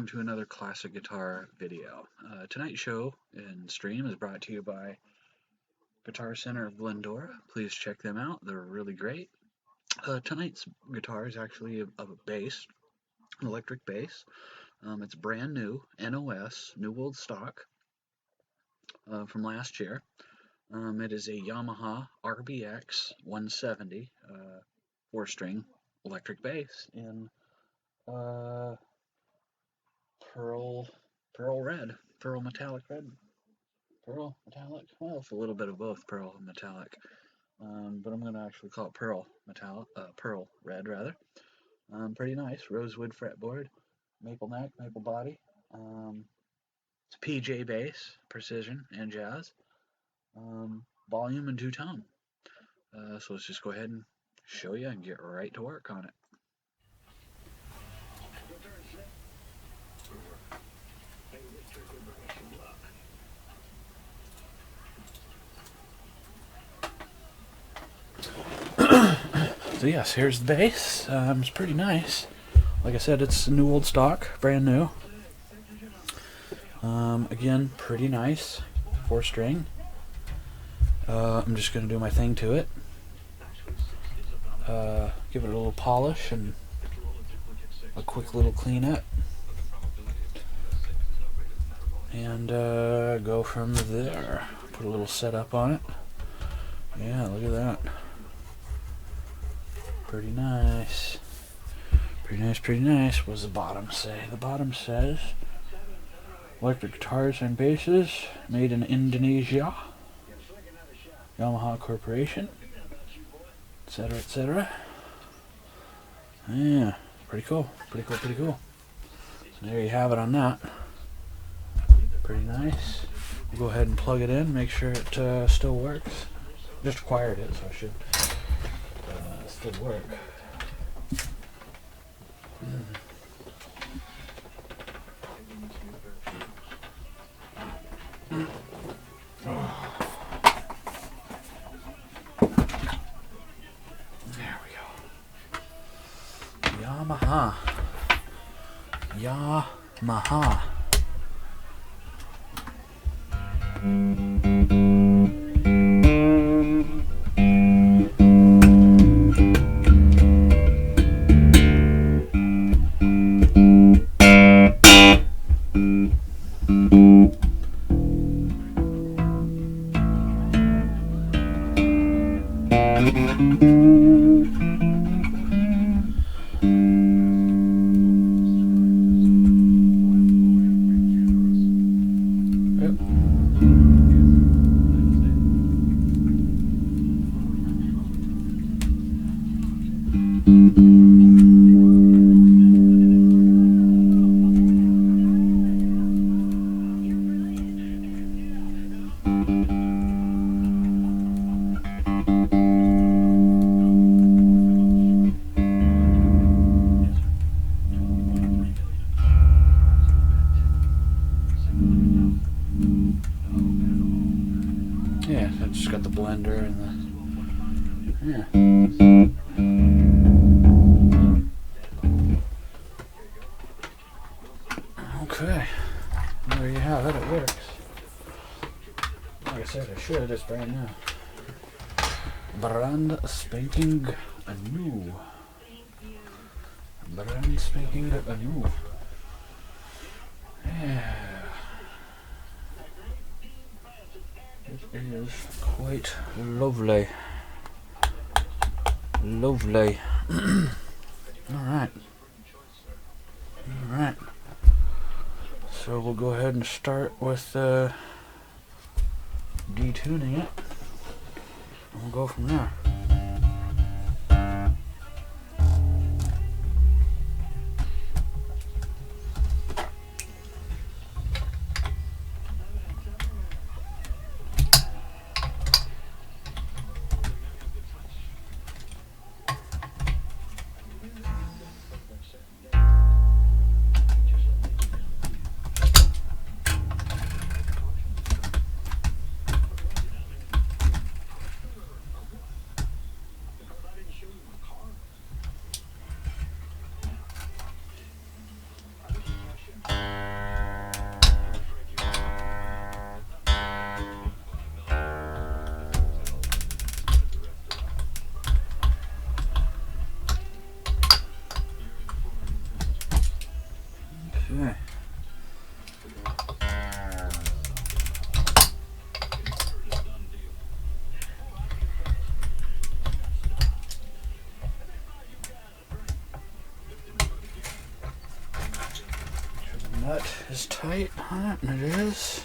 welcome to another classic guitar video. Tonight's show and stream is brought to you by Guitar Center of Glendora. Please check them out, they're really great. Tonight's guitar is actually a bass, an electric bass. It's brand new, NOS, New World Stock, from last year. It is a Yamaha RBX-170 4-string electric bass in pearl metallic red. Pearl metallic? Well, it's a little bit of both pearl and metallic. But I'm going to actually call it pearl red rather. Pretty nice. Rosewood fretboard, maple neck, maple body. It's PJ bass, precision, and jazz. Volume and two-tone. So let's just go ahead and show you and get right to work on it. So yes, here's the bass. It's pretty nice. Like I said, it's new old stock, brand new. Again, pretty nice. 4-string. I'm just going to do my thing to it. Give it a little polish and a quick little clean up. And go from there. Put a little setup on it. Yeah, look at that. Pretty nice. Pretty nice, pretty nice. What does the bottom say? The bottom says, electric guitars and basses made in Indonesia. Yamaha Corporation. Etc., etc. Yeah, pretty cool. Pretty cool, pretty cool. So there you have it on that. Pretty nice. We'll go ahead and plug it in, make sure it still works. Just acquired it, so I should still work. There we go. Yamaha. Yamaha. Yeah, I just got the blender and the, yeah. Okay, there you have it, it works. Like I said, I should, it's brand new. Brand spanking new. Brand spanking new. Yeah. It is quite lovely. Lovely. Alright. Alright. So we'll go ahead and start with detuning it. And we'll go from there. is tight on it, and it is.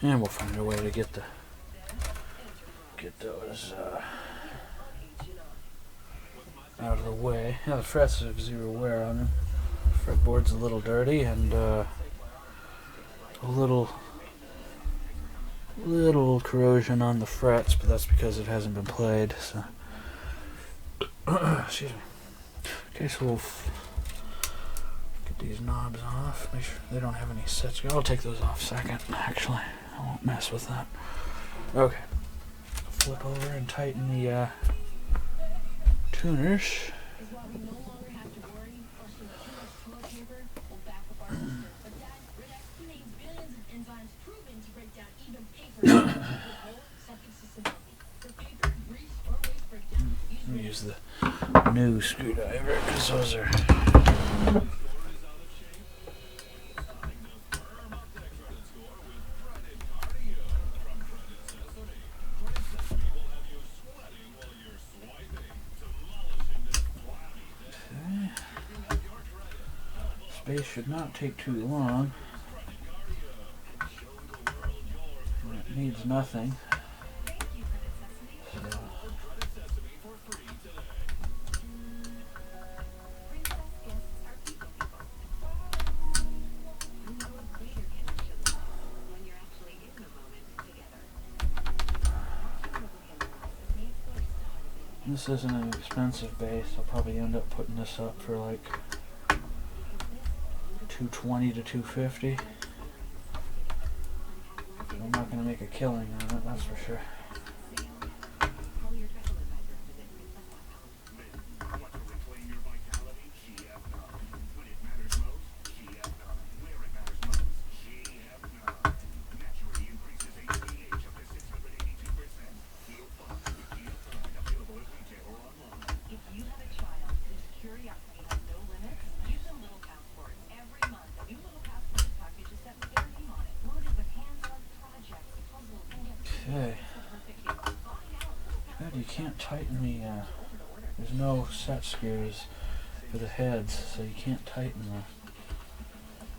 And we'll find a way to get those out of the way. Yeah, the frets have zero wear on them. Fretboard's a little dirty and a little corrosion on the frets, but that's because it hasn't been played. So, excuse me. Okay, so we'll get these knobs off. Make sure they don't have any sets. I'll take those off second, actually. I won't mess with that. Okay. Flip over and tighten the tuners. Use the new screwdriver because those are space should not take too long. It needs nothing. So. This isn't an expensive base. I'll probably end up putting this up for like $220 to $250. I'm not going to make a killing on it, that's for sure. Okay. Good, you can't tighten the, there's no set screws for the heads, so you can't tighten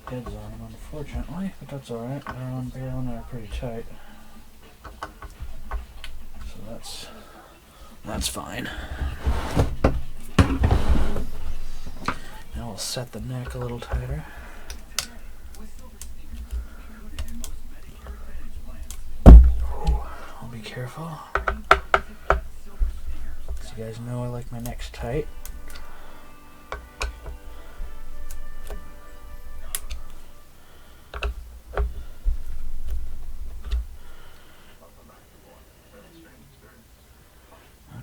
the heads on them, unfortunately, but that's alright. They're on there pretty tight. So that's fine. Now we'll set the neck a little tighter. Careful. So you guys know I like my necks tight. Not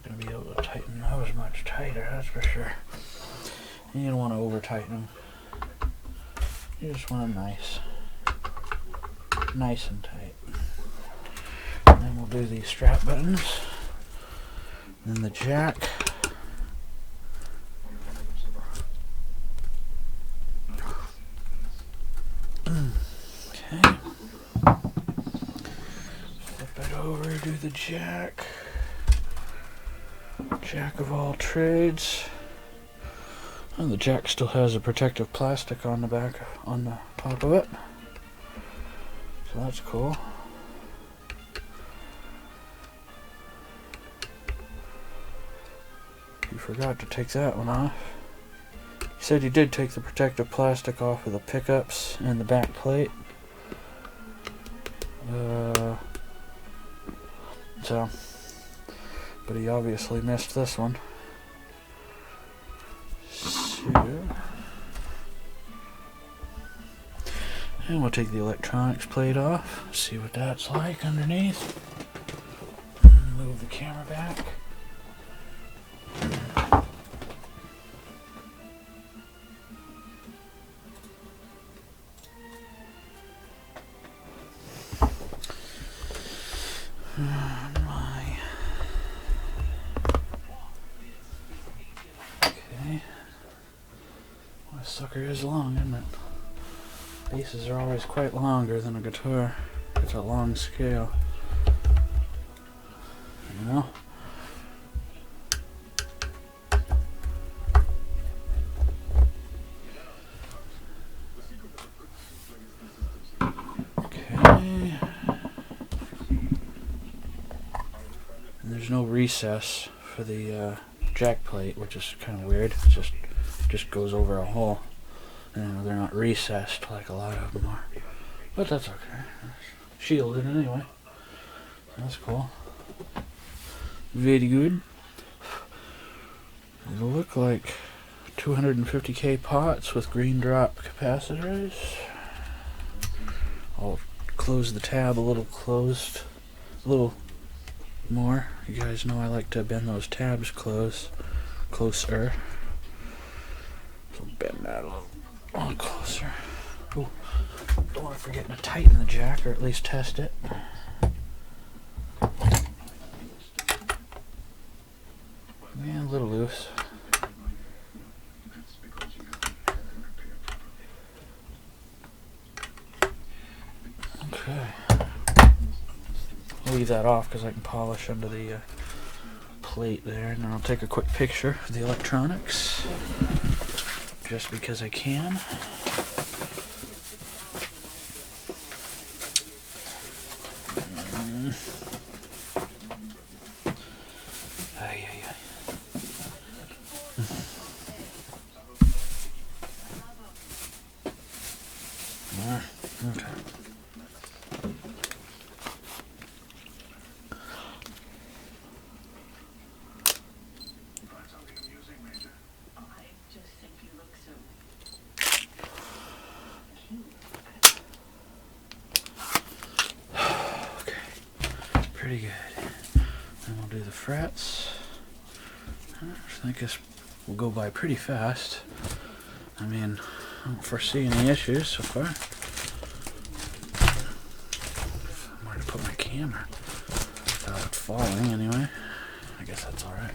going to be able to tighten those much tighter, that's for sure. You don't want to over tighten them. You just want them nice and tight. Then we'll do these strap buttons, then the jack, okay, flip it over, do the jack of all trades, and the jack still has a protective plastic on the back, on the top of it, so that's cool. You forgot to take that one off. You said you did take the protective plastic off of the pickups and the back plate. But he obviously missed this one. So, and we'll take the electronics plate off. See what that's like underneath. Move the camera back. My. Okay. This sucker is long, isn't it? Basses are always quite longer than a guitar. It's a long scale. You know? Okay. And there's no recess for the jack plate, which is kind of weird. It just goes over a hole. And they're not recessed like a lot of them are. But that's okay. It's shielded anyway. That's cool. Very good. It'll look like 250k pots with green drop capacitors. I'll close the tab a little more. You guys know I like to bend those tabs closer. So bend that a little closer. Ooh, don't want to forget to tighten the jack, or at least test it. Yeah, a little loose. Okay. I'll leave that off because I can polish under the plate there, and then I'll take a quick picture of the electronics just because I can. Okay. Pretty good. Then we'll do the frets. I think this will go by pretty fast. I mean, I don't foresee any issues so far. Where to put my camera without it falling anyway. I guess that's alright.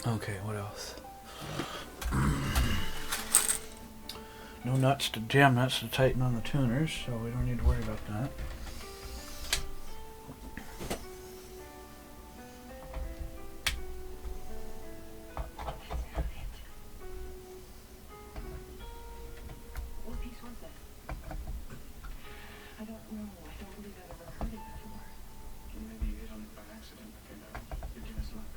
Okay, what else? No nuts to jam nuts to tighten on the tuners, so we don't need to worry about that. What piece was that? I don't know. I don't believe I've ever heard it before. Maybe you hit on it by accident. You give us luck.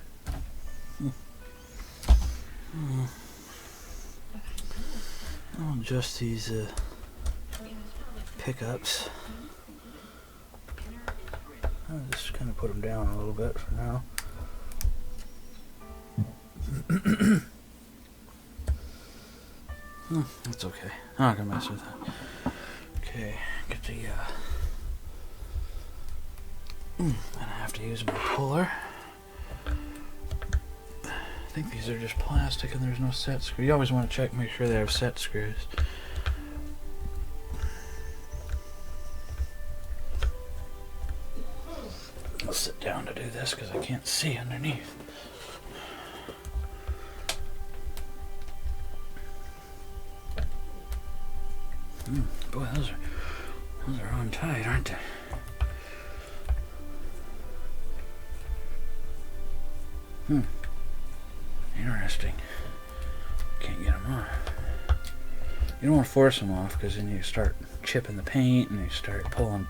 I'll adjust these pickups. I'll just kind of put them down a little bit for now. That's okay. I'm not gonna mess with that. Okay, get the and I have to use my puller. I think these are just plastic and there's no set screw. You always want to check, make sure they have set screws. I'll sit down to do this because I can't see underneath. Boy, those are on tight, aren't they? Interesting. Can't get them off. You don't want to force them off because then you start chipping the paint and you start pulling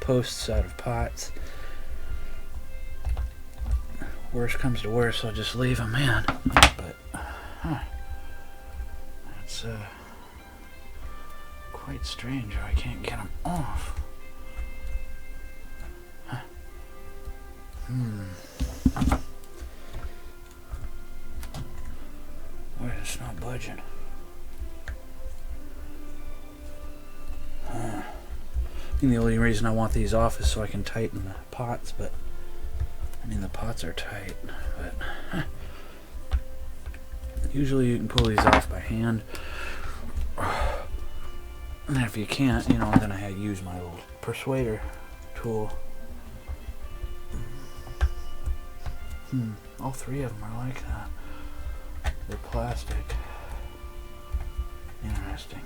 posts out of pots. Worst comes to worst, I'll just leave them in. But that's quite strange how I can't get them off. Wait, it's not budging. I think the only reason I want these off is so I can tighten the pots, but I mean the pots are tight, but usually you can pull these off by hand. And if you can't, you know, then I use my little persuader tool. All three of them are like that. They're plastic. Interesting.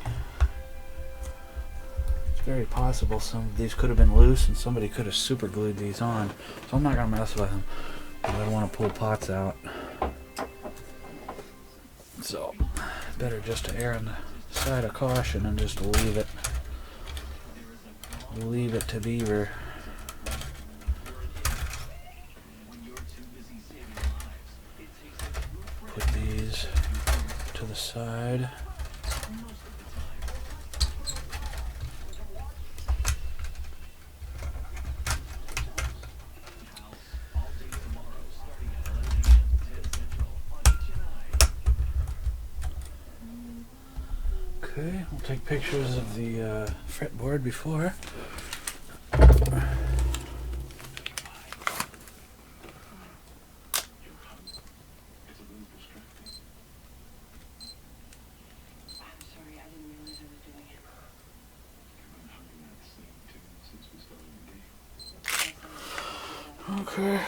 It's very possible some of these could have been loose and somebody could have super glued these on. So I'm not going to mess with them. I don't want to pull pots out. So, better just to err on the side of caution and just leave it. Leave it to beaver. Put these to the side. Okay, we'll take pictures of the fretboard before. Okay.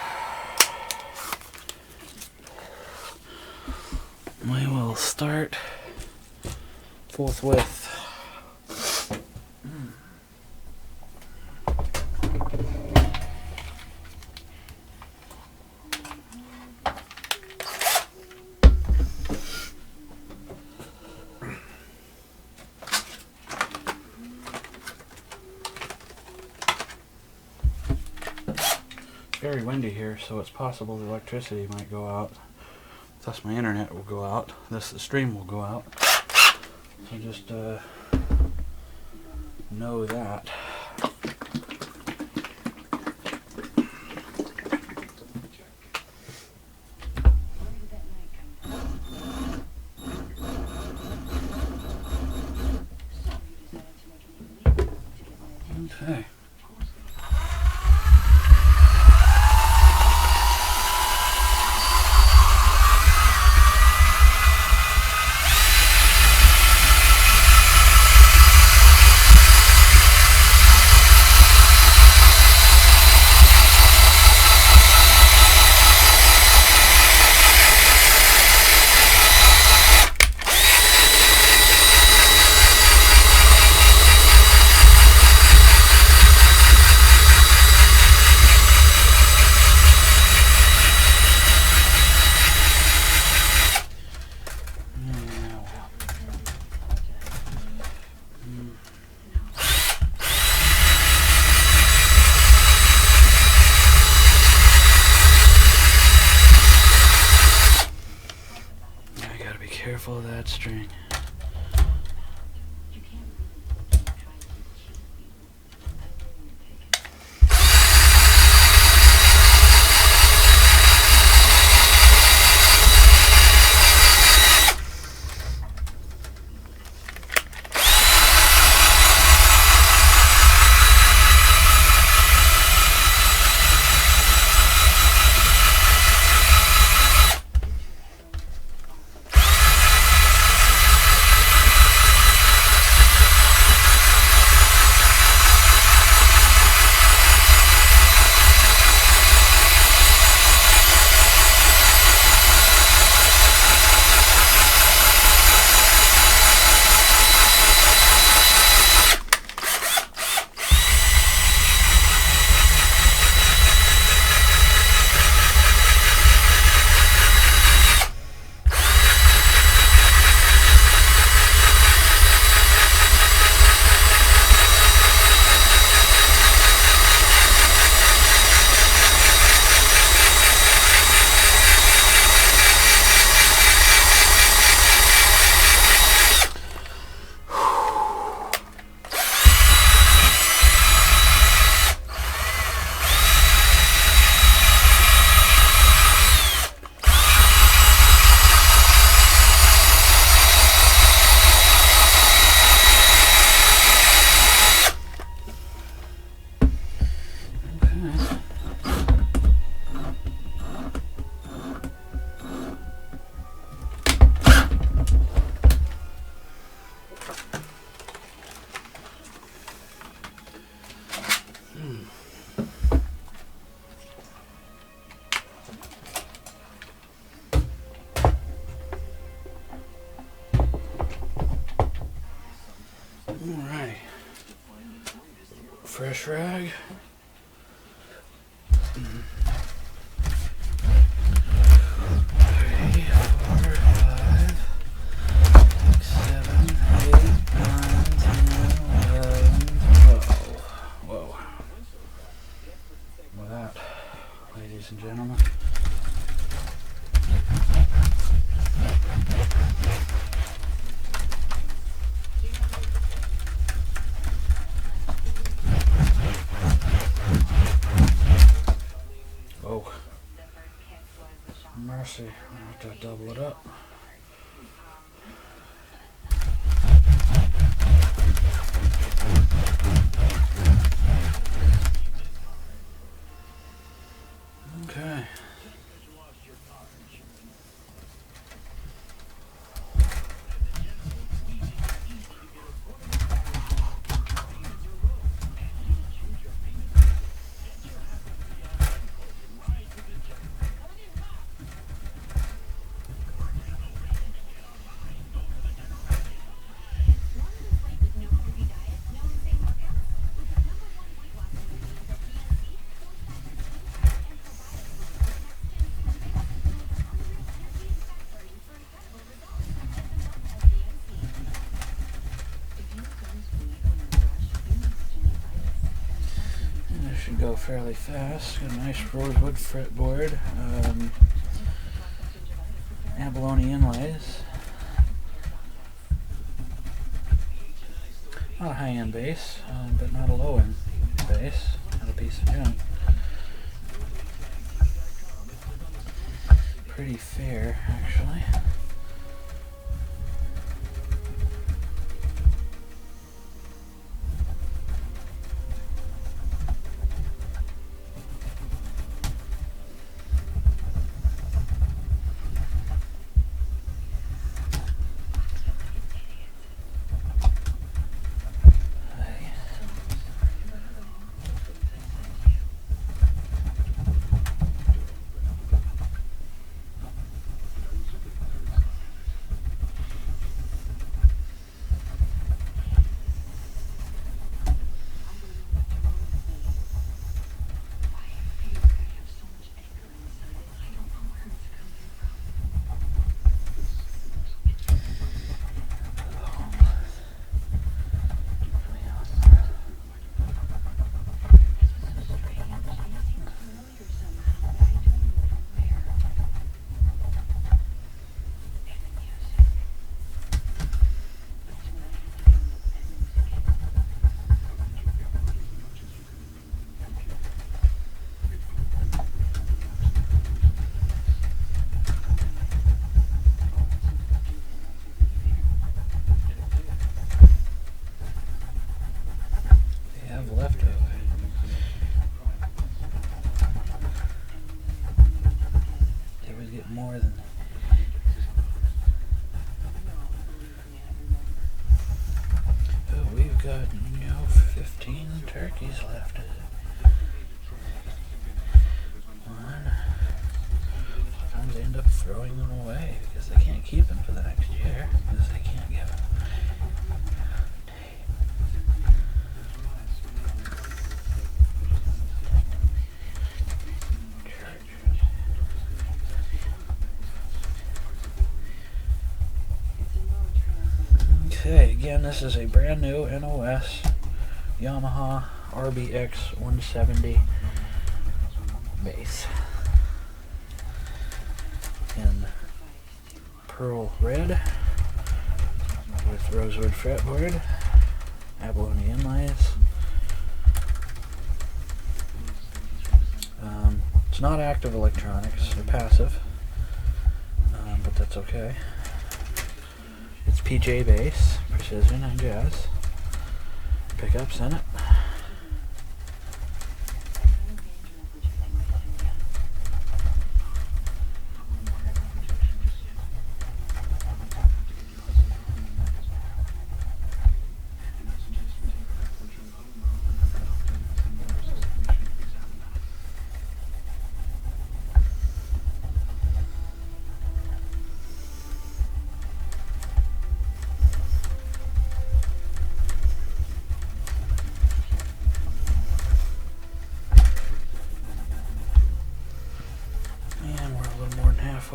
We will start forthwith. Very windy here, so it's possible the electricity might go out. Thus my internet will go out. Thus the stream will go out. So just know that. Okay. Careful of that string. fresh rag. 3, 4, 5, 6, 7, 8, 9, 10, 11, 12. Whoa. Look at that, ladies and gentlemen. Oh, mercy, I'll have to double it up. Okay. Should go fairly fast. Got a nice rosewood fretboard, abalone inlays, not a high-end bass, but not a low-end bass. Not a piece of junk. Pretty fair, actually. More than we've got 15 turkeys left. Sometimes they end up throwing them away because they can't keep them for the next year because they can't give them. Okay, again, this is a brand new NOS Yamaha RBX-170 bass in pearl red with rosewood fretboard, abalone inlays. It's not active electronics, they're passive, but that's okay. It's PJ bass, precision and jazz. Pickups in it.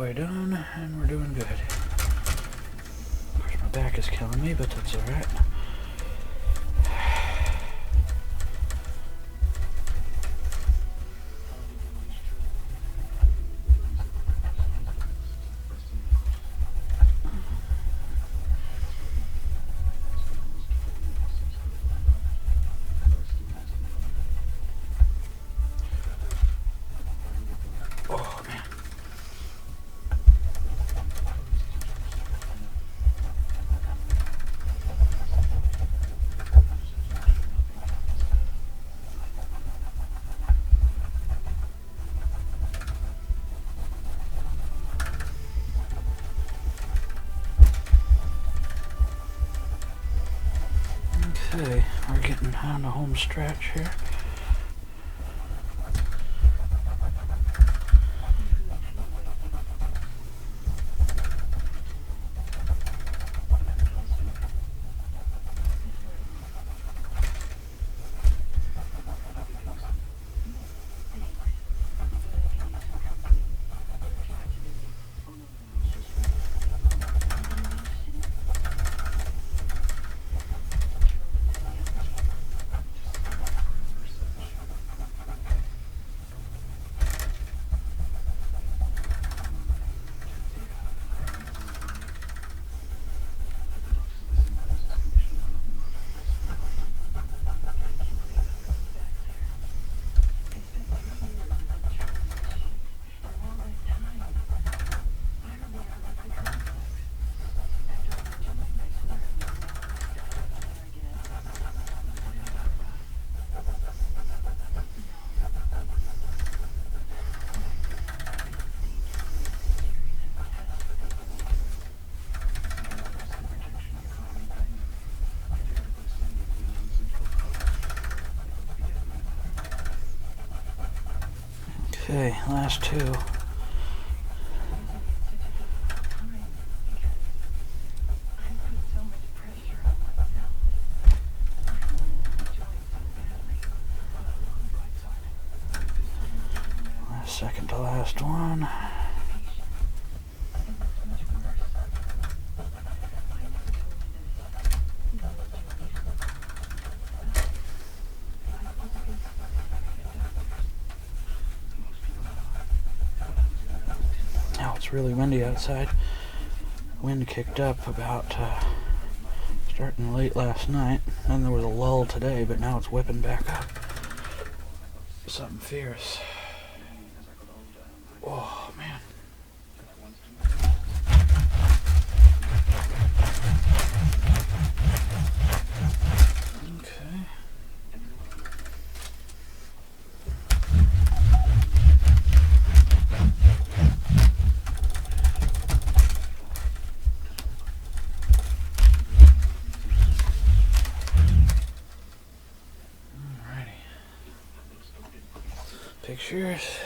halfway done, and we're doing good. Of course, my back is killing me, but that's alright. Oh, man. Okay, we're getting on the home stretch here. Okay, last two. Second to last one. Now it's really windy outside. Wind kicked up about starting late last night. Then there was a lull today, but now it's whipping back up. Something fierce. Oh, man. Okay. Alrighty. Pictures.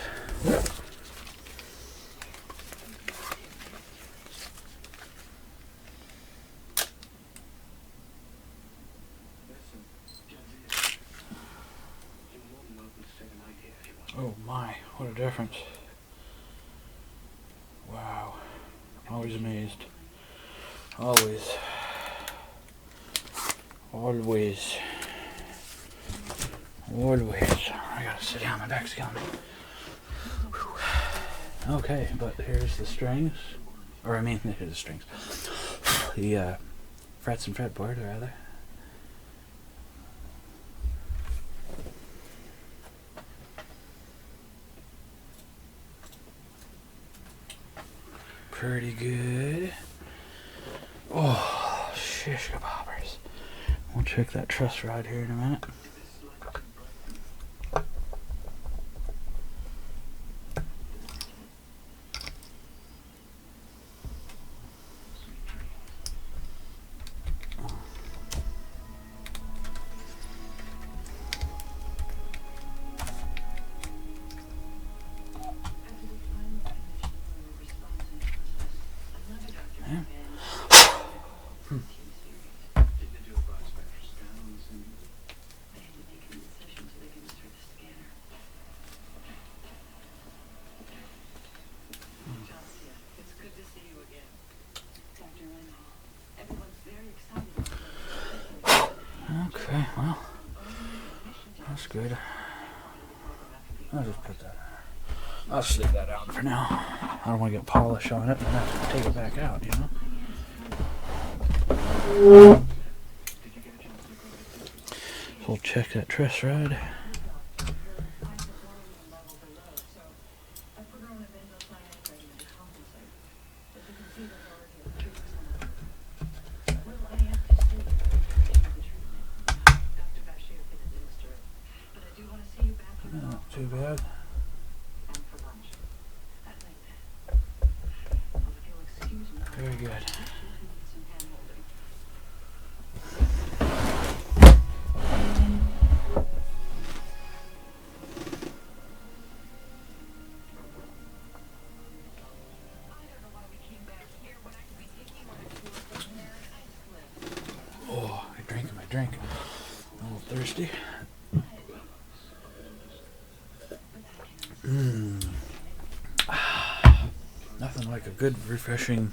Oh my, what a difference. Wow. Always amazed. Always. Always. Always. I gotta sit down, my back's killing me. Whew. Okay, but here's the strings. Or I mean, here's the strings. The frets and fretboard, rather. Pretty good. Oh, shish kebabbers. We'll check that truss rod here in a minute. Okay, well, that's good. I'll just put that. I'll just leave that out for now. I don't want to get polish on it and have to take it back out, you know? So we'll check that truss rod. Not too bad. Very good. Oh, I drank my drink. A little thirsty. Nothing like a good, refreshing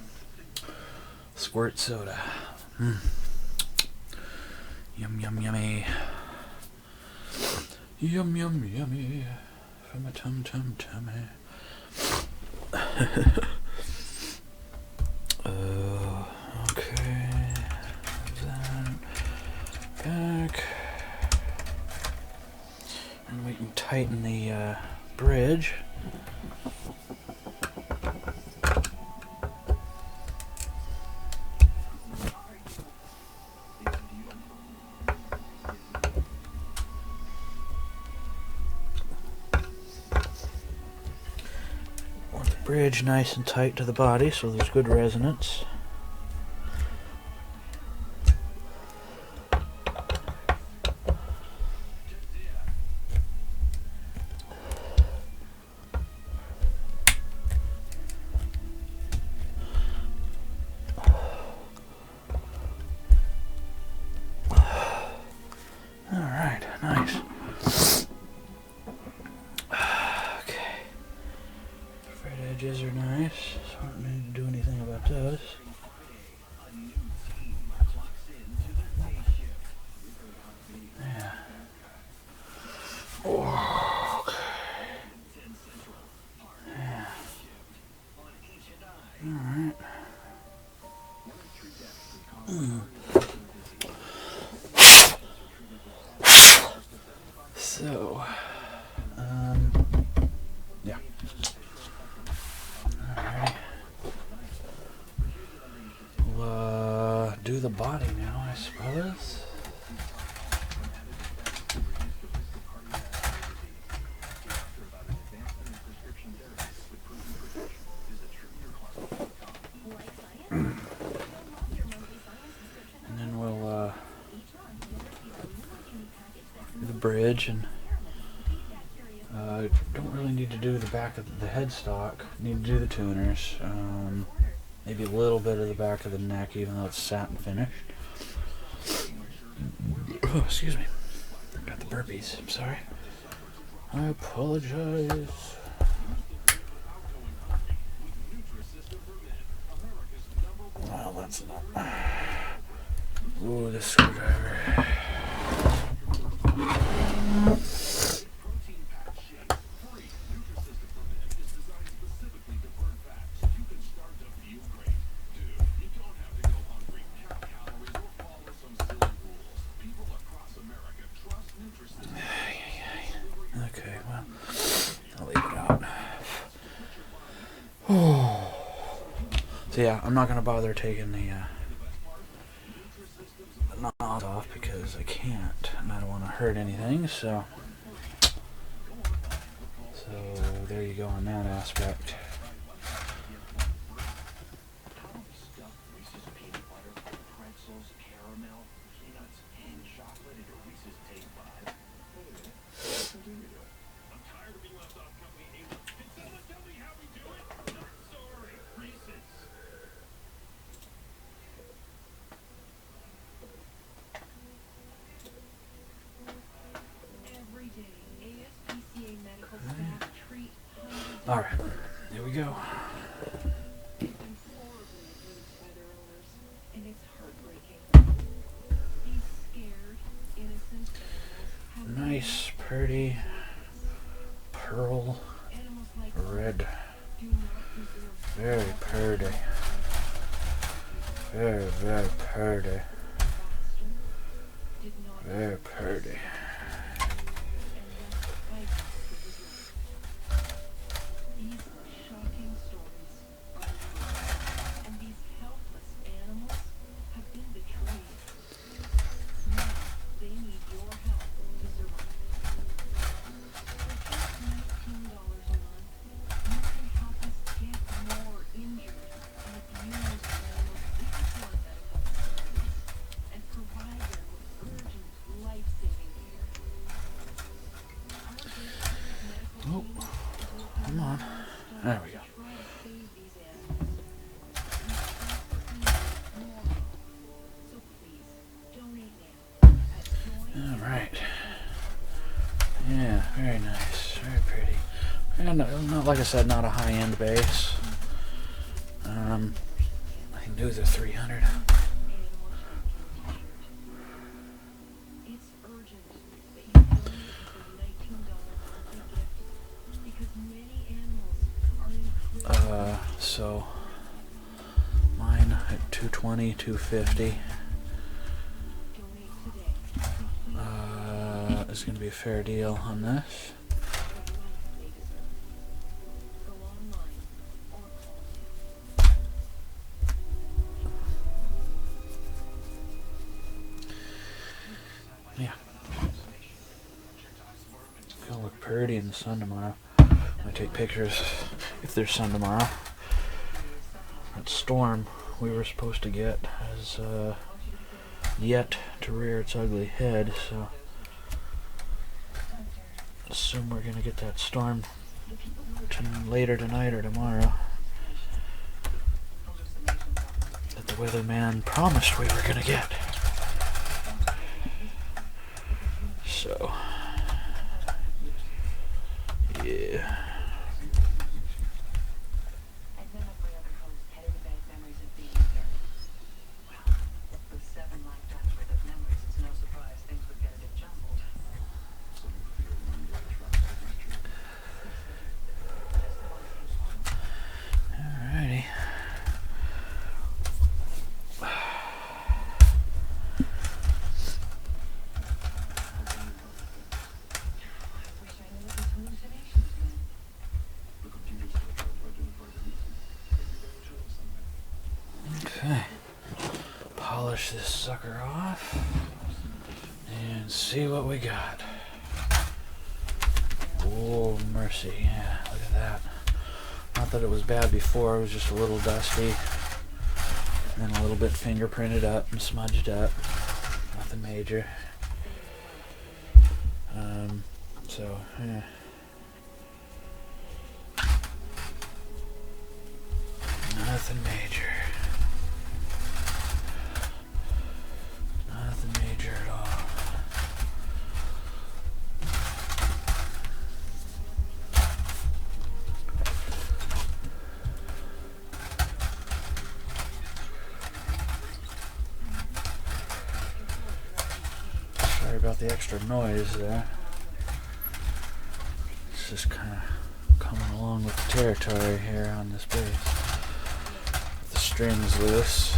squirt soda. Yum, yum, yummy. Yum, yum, yummy. From a tum-tum tummy. Okay. That back. And we can tighten the bridge. Bridge nice and tight to the body so there's good resonance. Alright, nice. Edges are nice, so I don't need to do anything about those. Yeah. Oh, okay. Yeah. Alright. So, yeah. Alright. We'll do the body now, I suppose. And then we'll do the bridge, and don't really need to do the back of the headstock. Need to do the tuners. Maybe a little bit of the back of the neck, even though it's satin finished. Oh, excuse me. I got the burpees. I'm sorry. I apologize. Well, that's not. Ooh, this screwdriver. Okay, well, I'll leave it out. So yeah, I'm not gonna bother taking the knot off because I can't, and I don't want to hurt anything. So there you go on that aspect. All right, there we go. nice, pretty pearl red. Very pretty. Very, very pretty. Very pretty. Oh, come on. There we go. All right. Yeah, very nice, very pretty. And not, like I said, not a high-end bass. I can do the 300. So mine at 220, 250 is going to be a fair deal on this. Yeah, it's going to look pretty in the sun tomorrow. I'm going to take pictures if there's sun tomorrow. That storm we were supposed to get has yet to rear its ugly head, so assume we're going to get that storm later tonight or tomorrow that the weatherman promised we were going to get. So, yeah. Okay, polish this sucker off and see what we got. Oh, mercy, yeah, look at that. Not that it was bad before, it was just a little dusty and then a little bit fingerprinted up and smudged up. Nothing major. So, yeah. Nothing major. Nothing major at all. Sorry about the extra noise there. It's just kind of coming along with the territory here on this bass. The strings loose.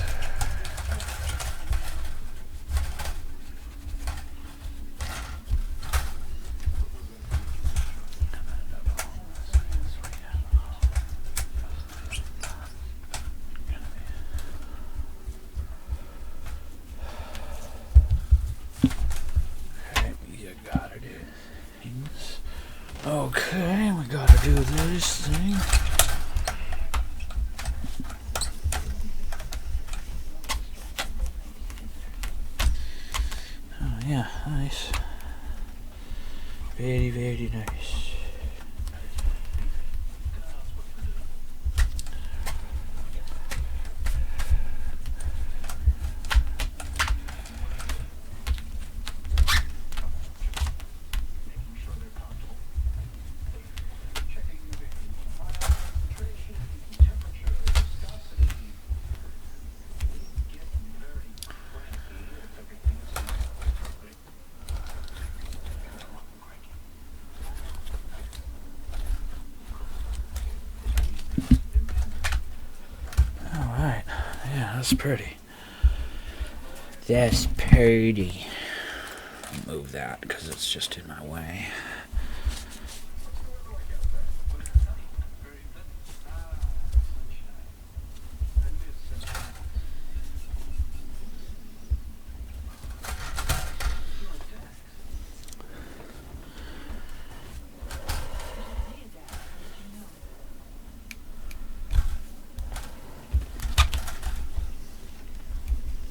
Okay, we gotta do this thing. Oh yeah, nice. Very, very nice. That's pretty. That's pretty. I'll move that because it's just in my way.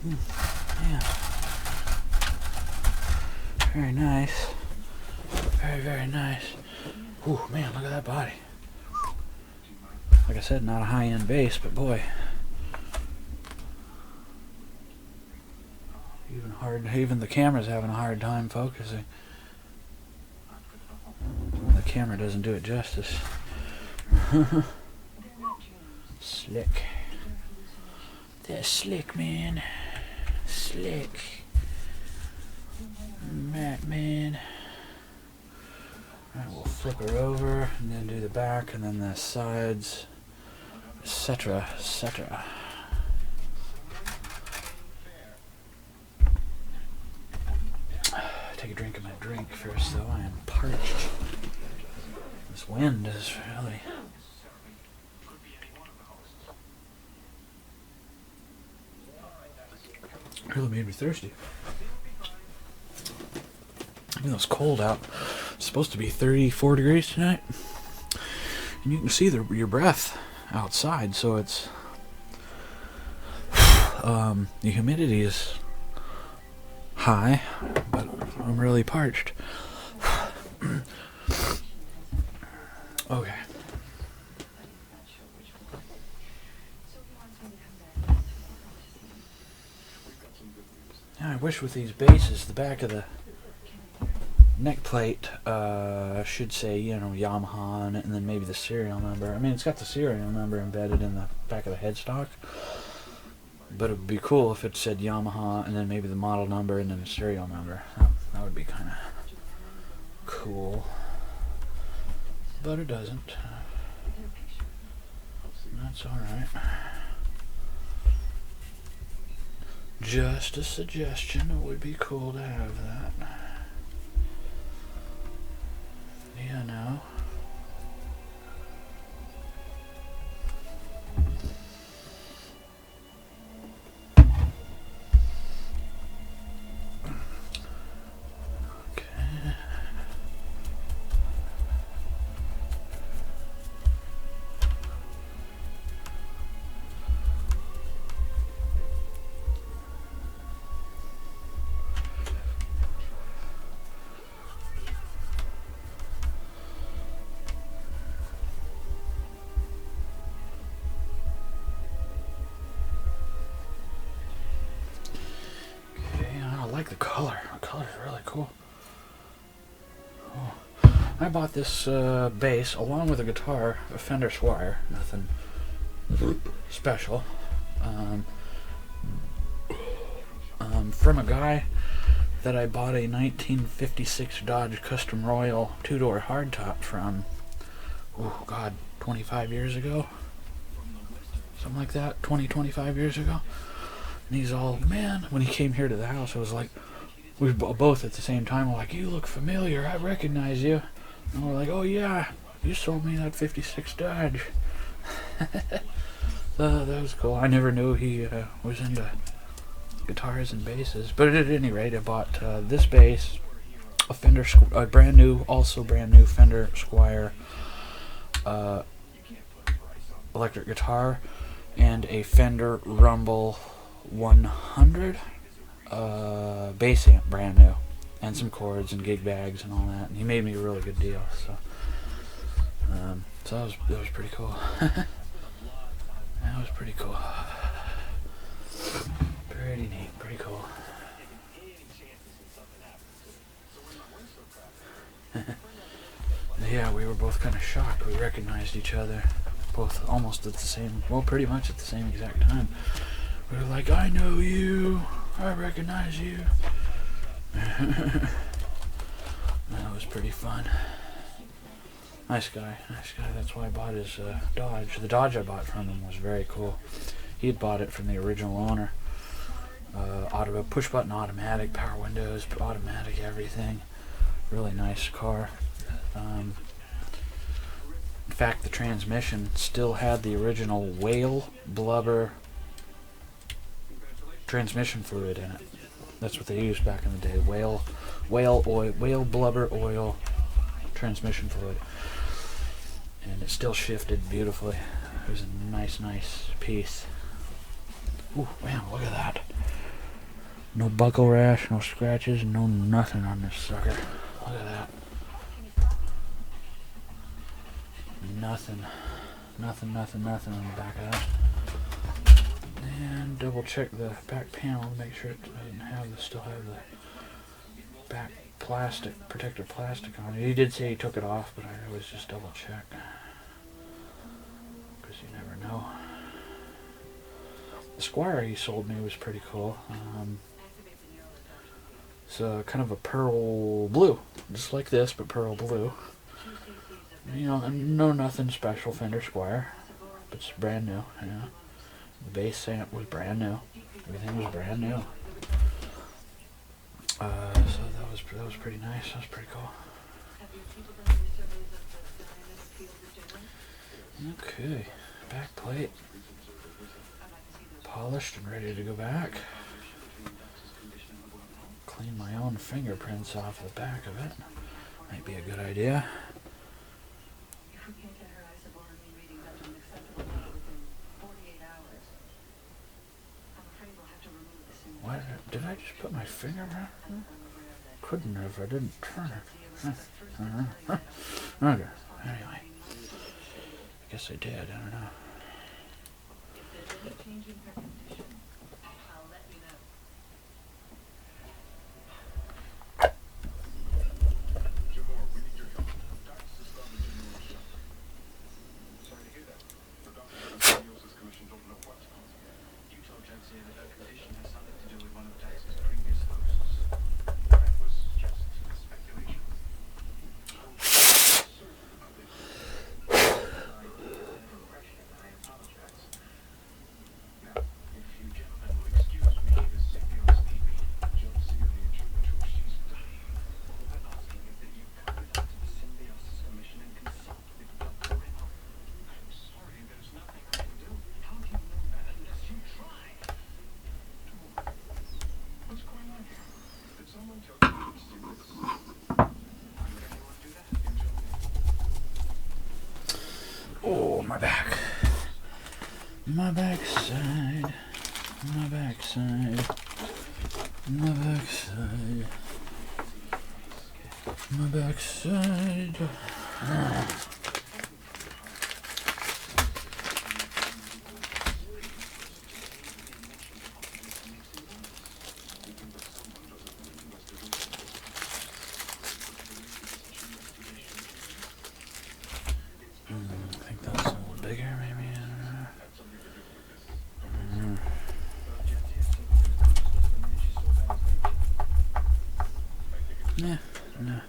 Yeah. Very nice. Very, very nice. Ooh, man, look at that body. Like I said, not a high-end bass, but boy. Even the camera's having a hard time focusing. The camera doesn't do it justice. Slick. That's slick, man. Slick. Man. Alright, we'll flip her over and then do the back and then the sides, etc., etc. Take a drink of my drink first, though. I am parched. This wind is really made me thirsty. Even though it's cold out, it's supposed to be 34 degrees tonight, and you can see your breath outside, so it's the humidity is high, but I'm really parched. Okay. Now I wish with these basses, the back of the neck plate should say, Yamaha on it, and then maybe the serial number. I mean, it's got the serial number embedded in the back of the headstock, but it would be cool if it said Yamaha and then maybe the model number and then the serial number. That would be kind of cool, but it doesn't. That's alright. Just a suggestion. It would be cool to have that. Yeah, no. The color. The color is really cool. Oh. I bought this bass along with a guitar, a Fender Squier, nothing special, from a guy that I bought a 1956 Dodge Custom Royal two-door hardtop from, oh god, 25 years ago? Something like that, 25 years ago? And he's all, man, when he came here to the house, I was like, we were both at the same time, we're like, you look familiar, I recognize you. And we're like, oh yeah, you sold me that 56 Dodge. That was cool. I never knew he was into guitars and basses. But at any rate, I bought this bass, a Fender, brand new Fender Squier electric guitar, and a Fender Rumble 100 bass amp, brand new, and some cords and gig bags and all that. And he made me a really good deal, so that was pretty cool. That was pretty cool. Pretty neat, pretty cool. Yeah, we were both kind of shocked. We recognized each other, both almost at the same, well, pretty much at the same exact time. We were like, I know you, I recognize you. That was pretty fun. Nice guy, that's why I bought his Dodge. The Dodge I bought from him was very cool. He had bought it from the original owner. Push button automatic, power windows, automatic everything. Really nice car. In fact, the transmission still had the original whale blubber transmission fluid in it. That's what they used back in the day. Whale blubber oil transmission fluid. And it still shifted beautifully. It was a nice piece. Ooh, man, look at that. No buckle rash, no scratches, no nothing on this sucker. Look at that. Nothing on the back of that. And double check the back panel to make sure it doesn't still have the back protective plastic on it. He did say he took it off, but I always just double check. Because you never know. The Squire he sold me was pretty cool. It's kind of a pearl blue, just like this, but pearl blue. You know, nothing special Fender Squire, but it's brand new. Yeah, the bass amp was brand new. Everything was brand new. So that was pretty nice. That was pretty cool. Okay, back plate polished and ready to go back. Clean my own fingerprints off the back of it. Might be a good idea. What? Did I just put my finger around? Couldn't have. I didn't turn it. Okay. Anyway. I guess I did. I don't know. Oh, my back. My backside. My backside. My backside. My backside. I think that's a little bigger, maybe. Yeah, no.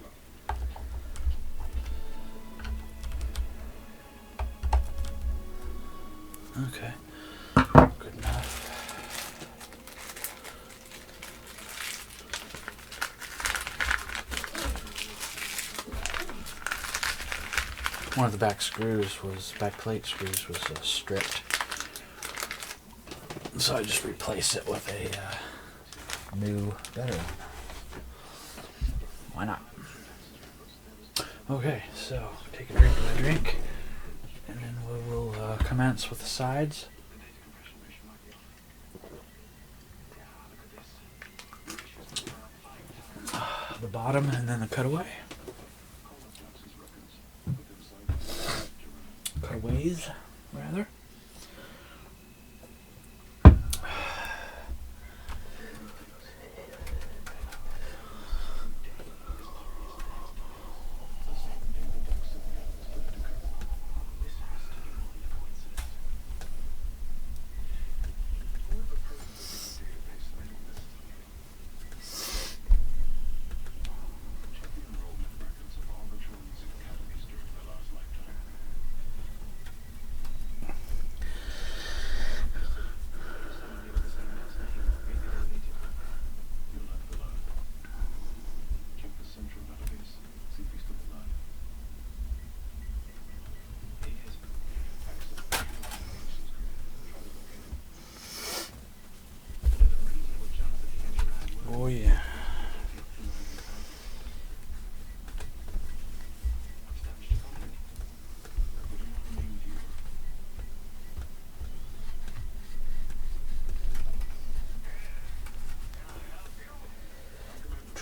Okay, good enough. One of the back plate screws was stripped. So I just replaced it with a new, better one. Why not? Okay, so take a drink of my drink, and then we'll commence with the sides. The bottom, and then the cutaway. Cutaways, rather.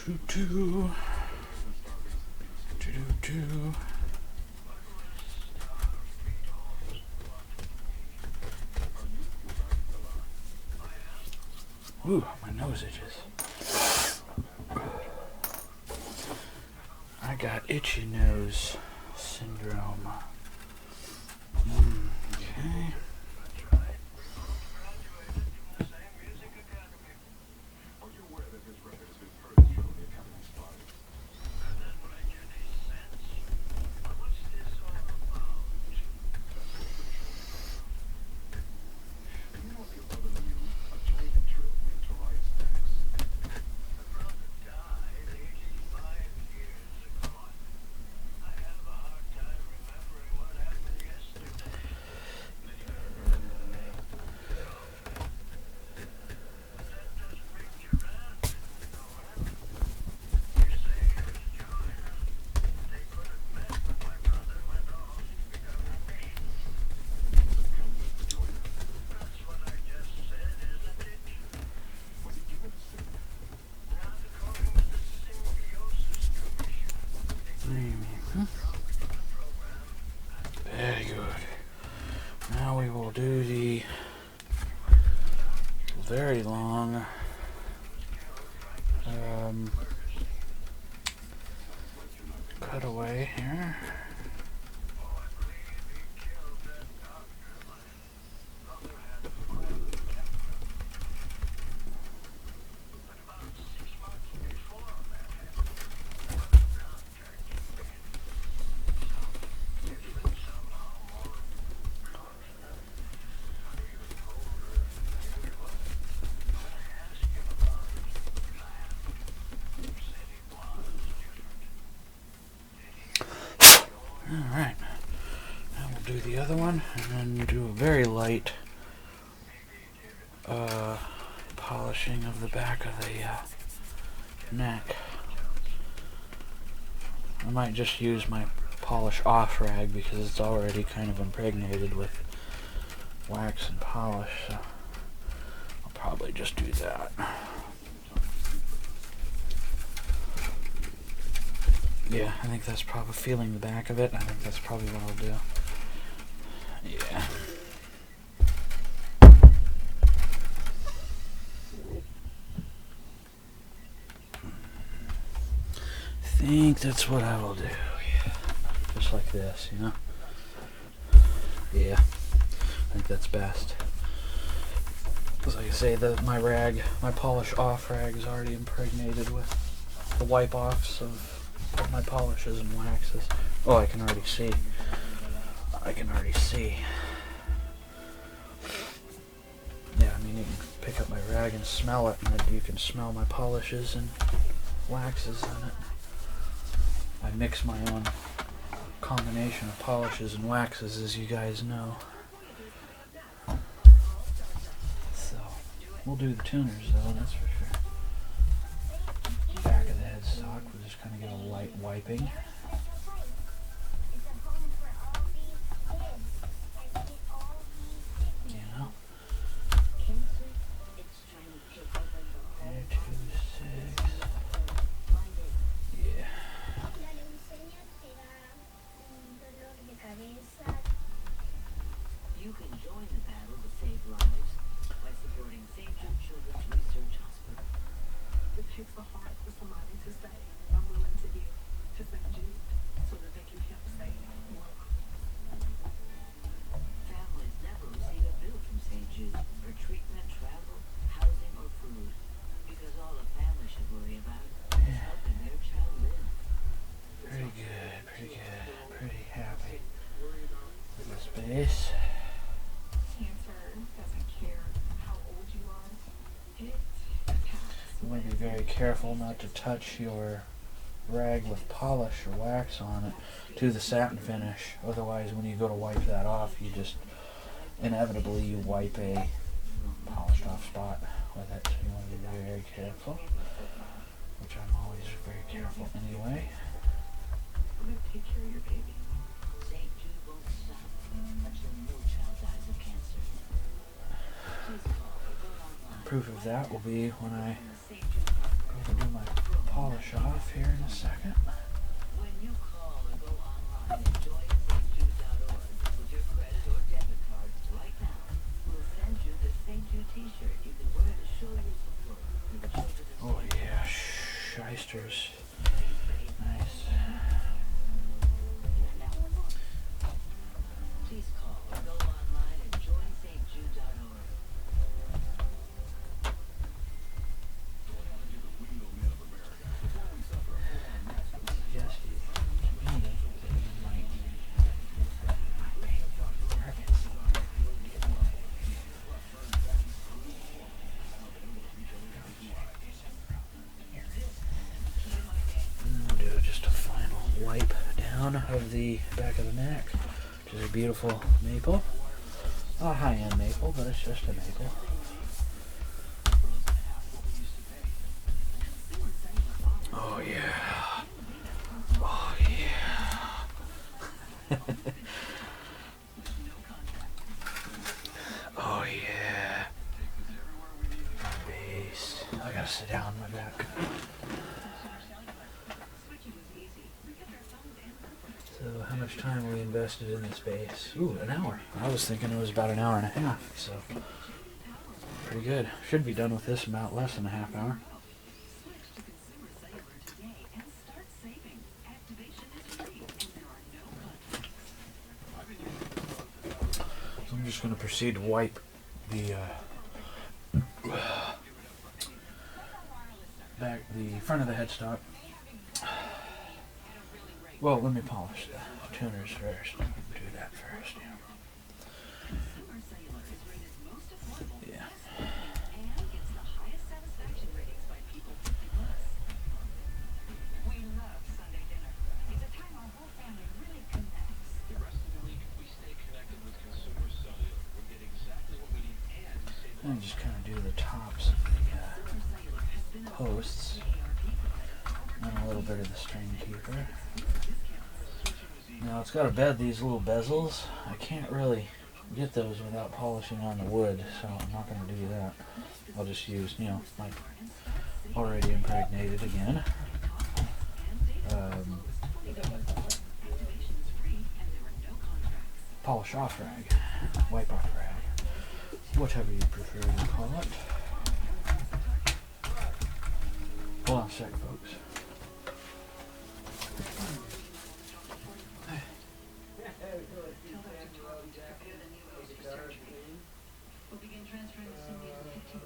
Ooh, my nose itches. I got itchy nose syndrome. Okay. Very good. Now we will do the very long cutaway here. Alright, now we'll do the other one and then do a very light polishing of the back of the neck. I might just use my polish off rag because it's already kind of impregnated with wax and polish, so I'll probably just do that. Yeah, I think that's probably feeling the back of it. I think that's probably what I'll do. Yeah. I think that's what I will do. Yeah. Just like this, you know? Yeah. I think that's best. Because like I say, my polish off rag is already impregnated with the wipe offs of my polishes and waxes. Oh, I can already see. Yeah, I mean, you can pick up my rag and smell it, and you can smell my polishes and waxes in it. I mix my own combination of polishes and waxes, as you guys know. So, we'll do the tuners, though, that's for sure. Back of the headstock, we'll just kind of get a light wiping. You know? 226. Yeah. You can join the battle to save lives by supporting St. Jude Children's Research Hospital. It takes a heart for somebody to say, I'm willing to give to St. Jude so that they can help save more lives. Families never receive a bill from St. Jude for treatment, travel, housing, or food, because all a family should worry about is helping their child live. Pretty good, pretty happy with this base. Cancer doesn't care how old you are. It attacks. You want to be very careful not to touch your rag with polish or wax on it to the satin finish. Otherwise, when you go to wipe that off, you just inevitably you wipe a polished off spot with it. So you want to be very careful, which I'm always very careful anyway. I'm going to take care of your baby. St. Jude won't stop until no child dies of cancer. Please call or go online. Proof of that will be when I St. Jude go to do my polish off here in a second. When you call or go online at joinstjude.org with your credit or debit card right now, we'll send you the St. Jude t-shirt you can wear to show your support for the children of Oh yeah, shysters. Nice. Please call or go online at joinstjude.org. Yes, to me, they might. Do just a final wipe down of the back of the neck, which is a beautiful maple. A high-end maple, but it's just a maple. Oh yeah. Oh yeah. Oh yeah. Beast. I gotta sit down on my back. So how much time we invested in this base? Ooh, an hour. I was thinking it was about an hour and a half, so pretty good. Should be done with this about less than a half hour. So I'm just going to proceed to wipe the the front of the headstock. Well, let me polish the tuners first. Do that first. Yeah. And just kind of do the tops of the posts. And a little bit of the string keeper. Now it's got to bed these little bezels. I can't really get those without polishing on the wood, so I'm not going to do that. I'll just use, you know, like already impregnated again. Polish off rag, wipe off rag, whatever you prefer to call it. Hold on a sec, folks.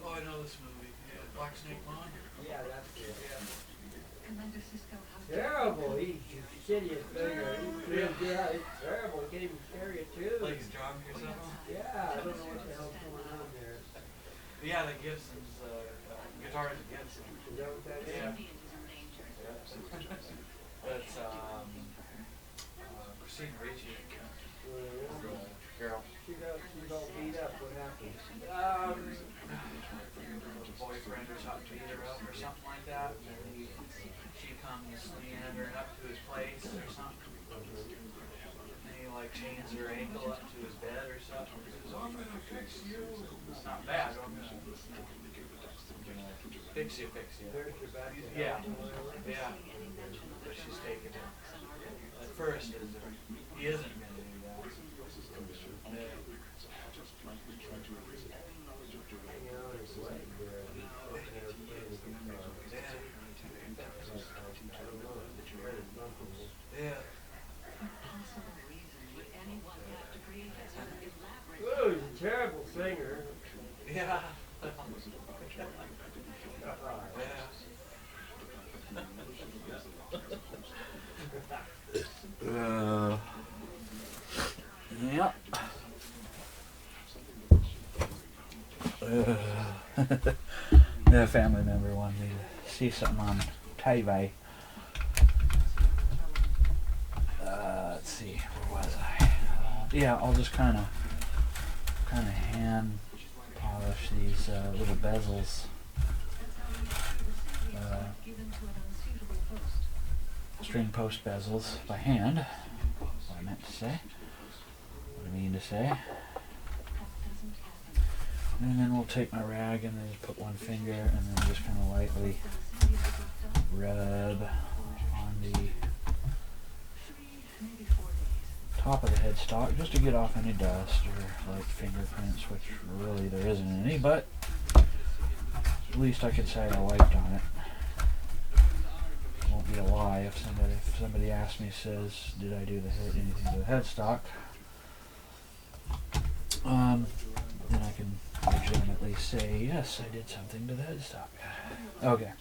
Oh, I know this movie. Yeah, Black Snake Moan. Yeah, that's it. Terrible. He's shitty as finger. Yeah, it's terrible. He can't even carry a tune. Like he's drunk or something? Yeah, I don't know what the hell's going on there. Yeah, the Gibson's, guitar is a Gibson. Is that what that is? Yeah. That's, Christina Ricci. Girl. She's all beat up. What happened? The boyfriend or something beat her up or something like that. And she comes meandering up to his place or something. And he like chains her ankle up to his bed or something. He says, I'm gonna fix you. It's not bad. I'm gonna fix you. There's your back. Yeah. Yeah. But she's taking it. At first, he isn't gonna do that. Yeah. Yeah. Oh, he's a terrible singer. Yeah. Yep. A family member wanted me to see something on TV. Let's see, where was I? Yeah, I'll just kind of hand polish these little bezels. String post bezels by hand. What I meant to say. What I mean to say. And then we'll take my rag and then just put one finger and then just kind of lightly rub on the top of the headstock just to get off any dust or like fingerprints, which really there isn't any, but at least I could say I wiped on it. Won't be a lie if somebody asks me, says, did I do anything to the headstock? Then I can legitimately say, yes, I did something to the headstock. Okay,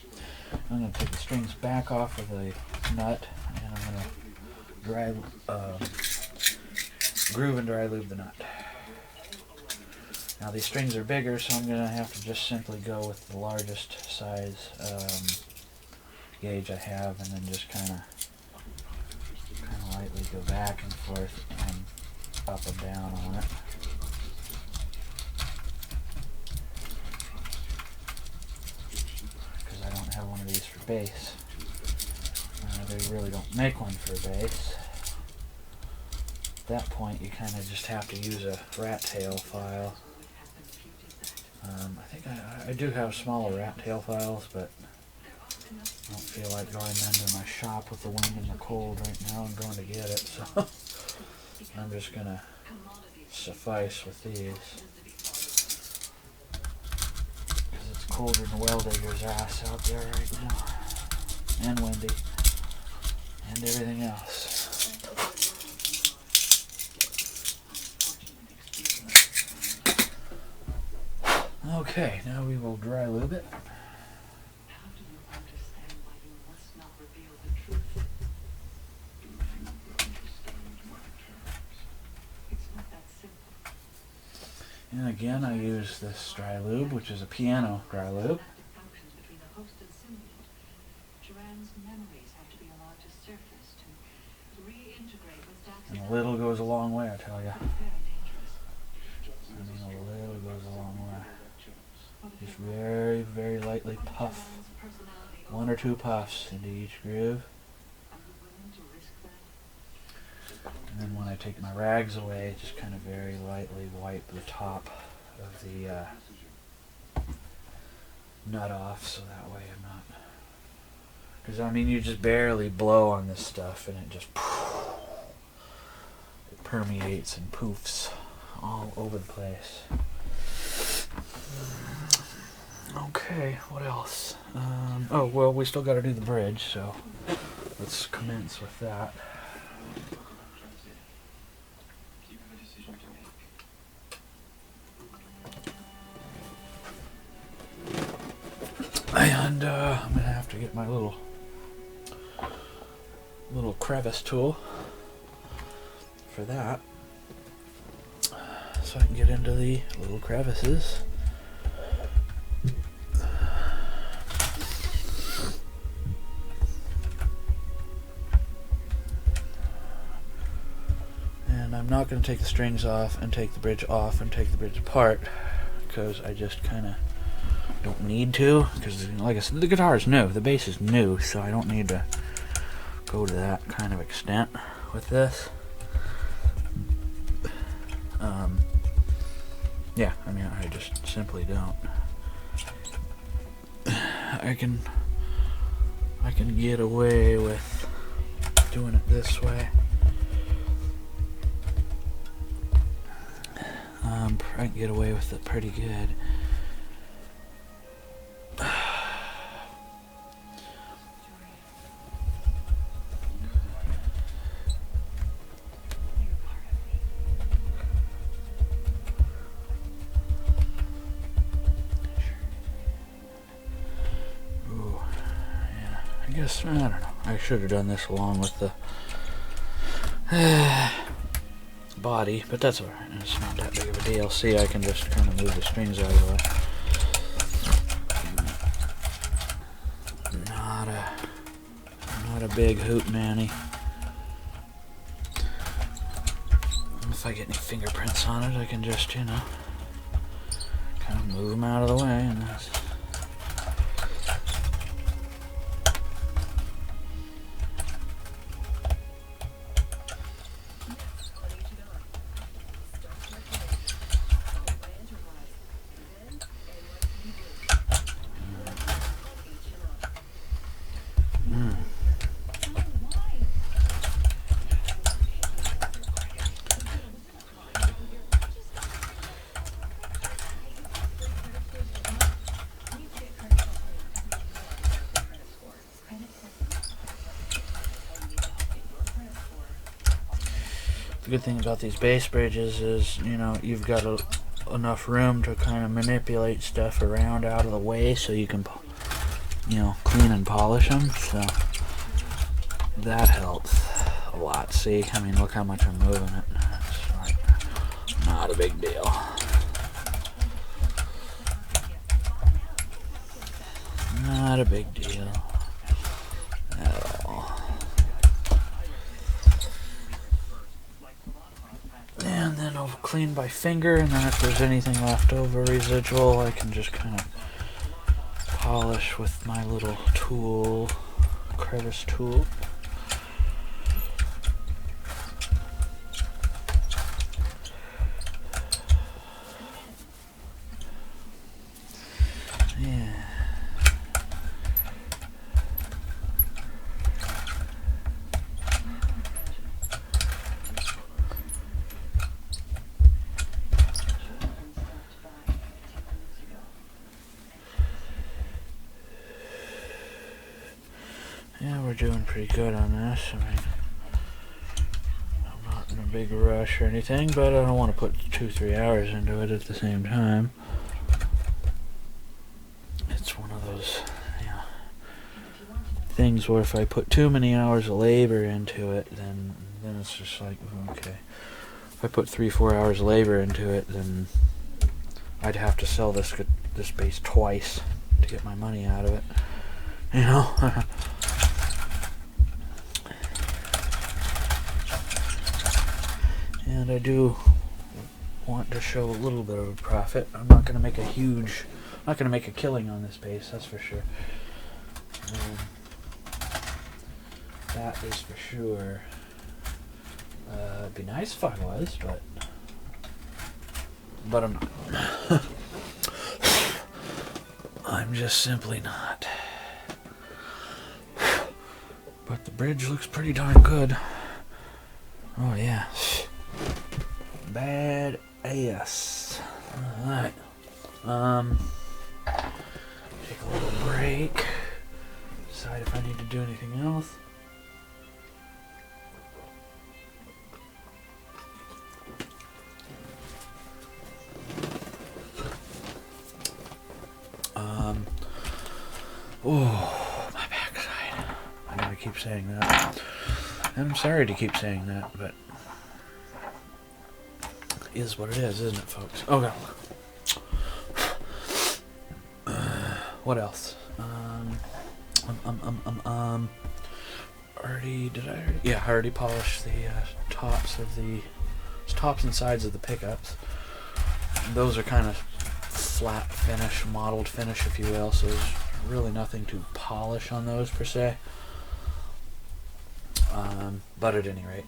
I'm going to take the strings back off of the nut, and I'm going to groove and dry lube the nut. Now these strings are bigger, so I'm going to have to just simply go with the largest size gauge I have, and then just kind of lightly go back and forth and up and down on it. Because I don't have one of these for bass. They really don't make one for bass. At that point, you kind of just have to use a rat tail file. I think I do have smaller rat tail files, but I don't feel like going into my shop with the wind and the cold right now and going to get it, so I'm just going to suffice with these. Because it's colder than a well digger's ass out there right now. And windy. And everything else. Okay, now we will dry lube it. How do you understand why you must not reveal the truth? Do you understand my terms? It's not that simple. And again, I use this dry lube, which is a piano dry lube. Functions between the host and symbiote. Duran's memories have to be allowed to surface to reintegrate with Dax's. And a little goes a long way, I tell you. Very dangerous. I mean, a little goes a long way. Just very, very lightly puff. One or two puffs into each groove. Are you willing to risk that? And then when I take my rags away, just kind of very lightly wipe the top of the nut off, so that way I'm not... Because, I mean, you just barely blow on this stuff and it just... It permeates and poofs all over the place. Okay, what else? Oh, well, we still got to do the bridge, so let's commence with that. You have a decision to make. And I'm going to have to get my little crevice tool for that, so I can get into the little crevices. And I'm not going to take the strings off and take the bridge off and take the bridge apart, because I just kind of don't need to, because like I said, the guitar is new, the bass is new, so I don't need to go to that kind of extent with this. Yeah, I mean, I just simply don't. I can get away with doing it this way. I can get away with it pretty good. Ooh, yeah. I guess, I don't know. I should have done this along with the body, but that's alright. It's not that big of a deal. See, I can just kind of move the strings out of the way. Not a big hoot manny. If I get any fingerprints on it, I can just, you know, kind of move them out of the way, and that's... The good thing about these base bridges is, you know, you've got enough room to kind of manipulate stuff around out of the way so you can, you know, clean and polish them. So that helps a lot. See, I mean, look how much I'm moving it. It's like not a big deal. Not a big deal at all. And then I'll clean by finger, and then if there's anything left over residual, I can just kind of polish with my little tool, crevice tool. Yeah. Yeah, we're doing pretty good on this. I mean, I'm not in a big rush or anything, but I don't want to put 2-3 hours into it at the same time. It's one of those, you know, things where if I put too many hours of labor into it, then it's just like, okay. If I put 3-4 hours of labor into it, then I'd have to sell this bass twice to get my money out of it. You know? And I do want to show a little bit of a profit. I'm not going to make a killing on this bass, that's for sure. That is for sure. It'd be nice if I was, but I'm not. I'm just simply not. But the bridge looks pretty darn good. Oh yeah. Bad ass. Alright. Take a little break. Decide if I need to do anything else. Oh, my backside. I know I keep saying that. And I'm sorry to keep saying that, but it is what it is, isn't it, folks? Okay. What else? I already polished the tops and sides of the pickups. Those are kind of flat finish, mottled finish, if you will, so there's really nothing to polish on those per se. But at any rate,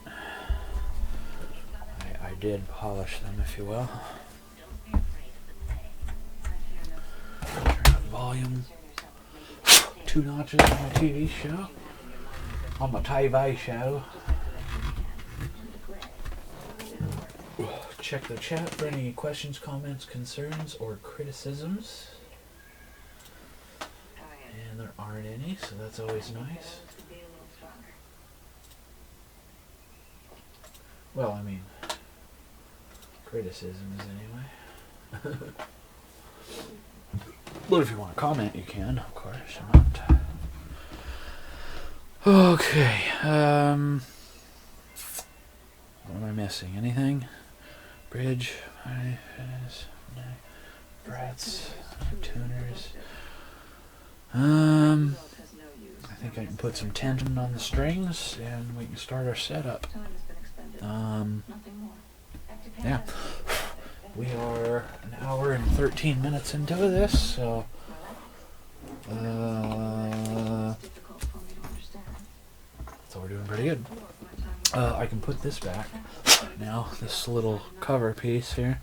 I did polish them, if you will. Turn up volume 2 notches on my TV show. On my TV show. Check the chat for any questions, comments, concerns, or criticisms. And there aren't any, so that's always nice. Well, I mean, criticisms anyway. But if you want to comment, you can, of course. I'm not. Okay. What am I missing? Anything? Bridge, frets, tuners. I think I can put some tension on the strings and we can start our setup. Yeah. We are an hour and 13 minutes into this, so so we're doing pretty good. I can put this back now, this little cover piece here.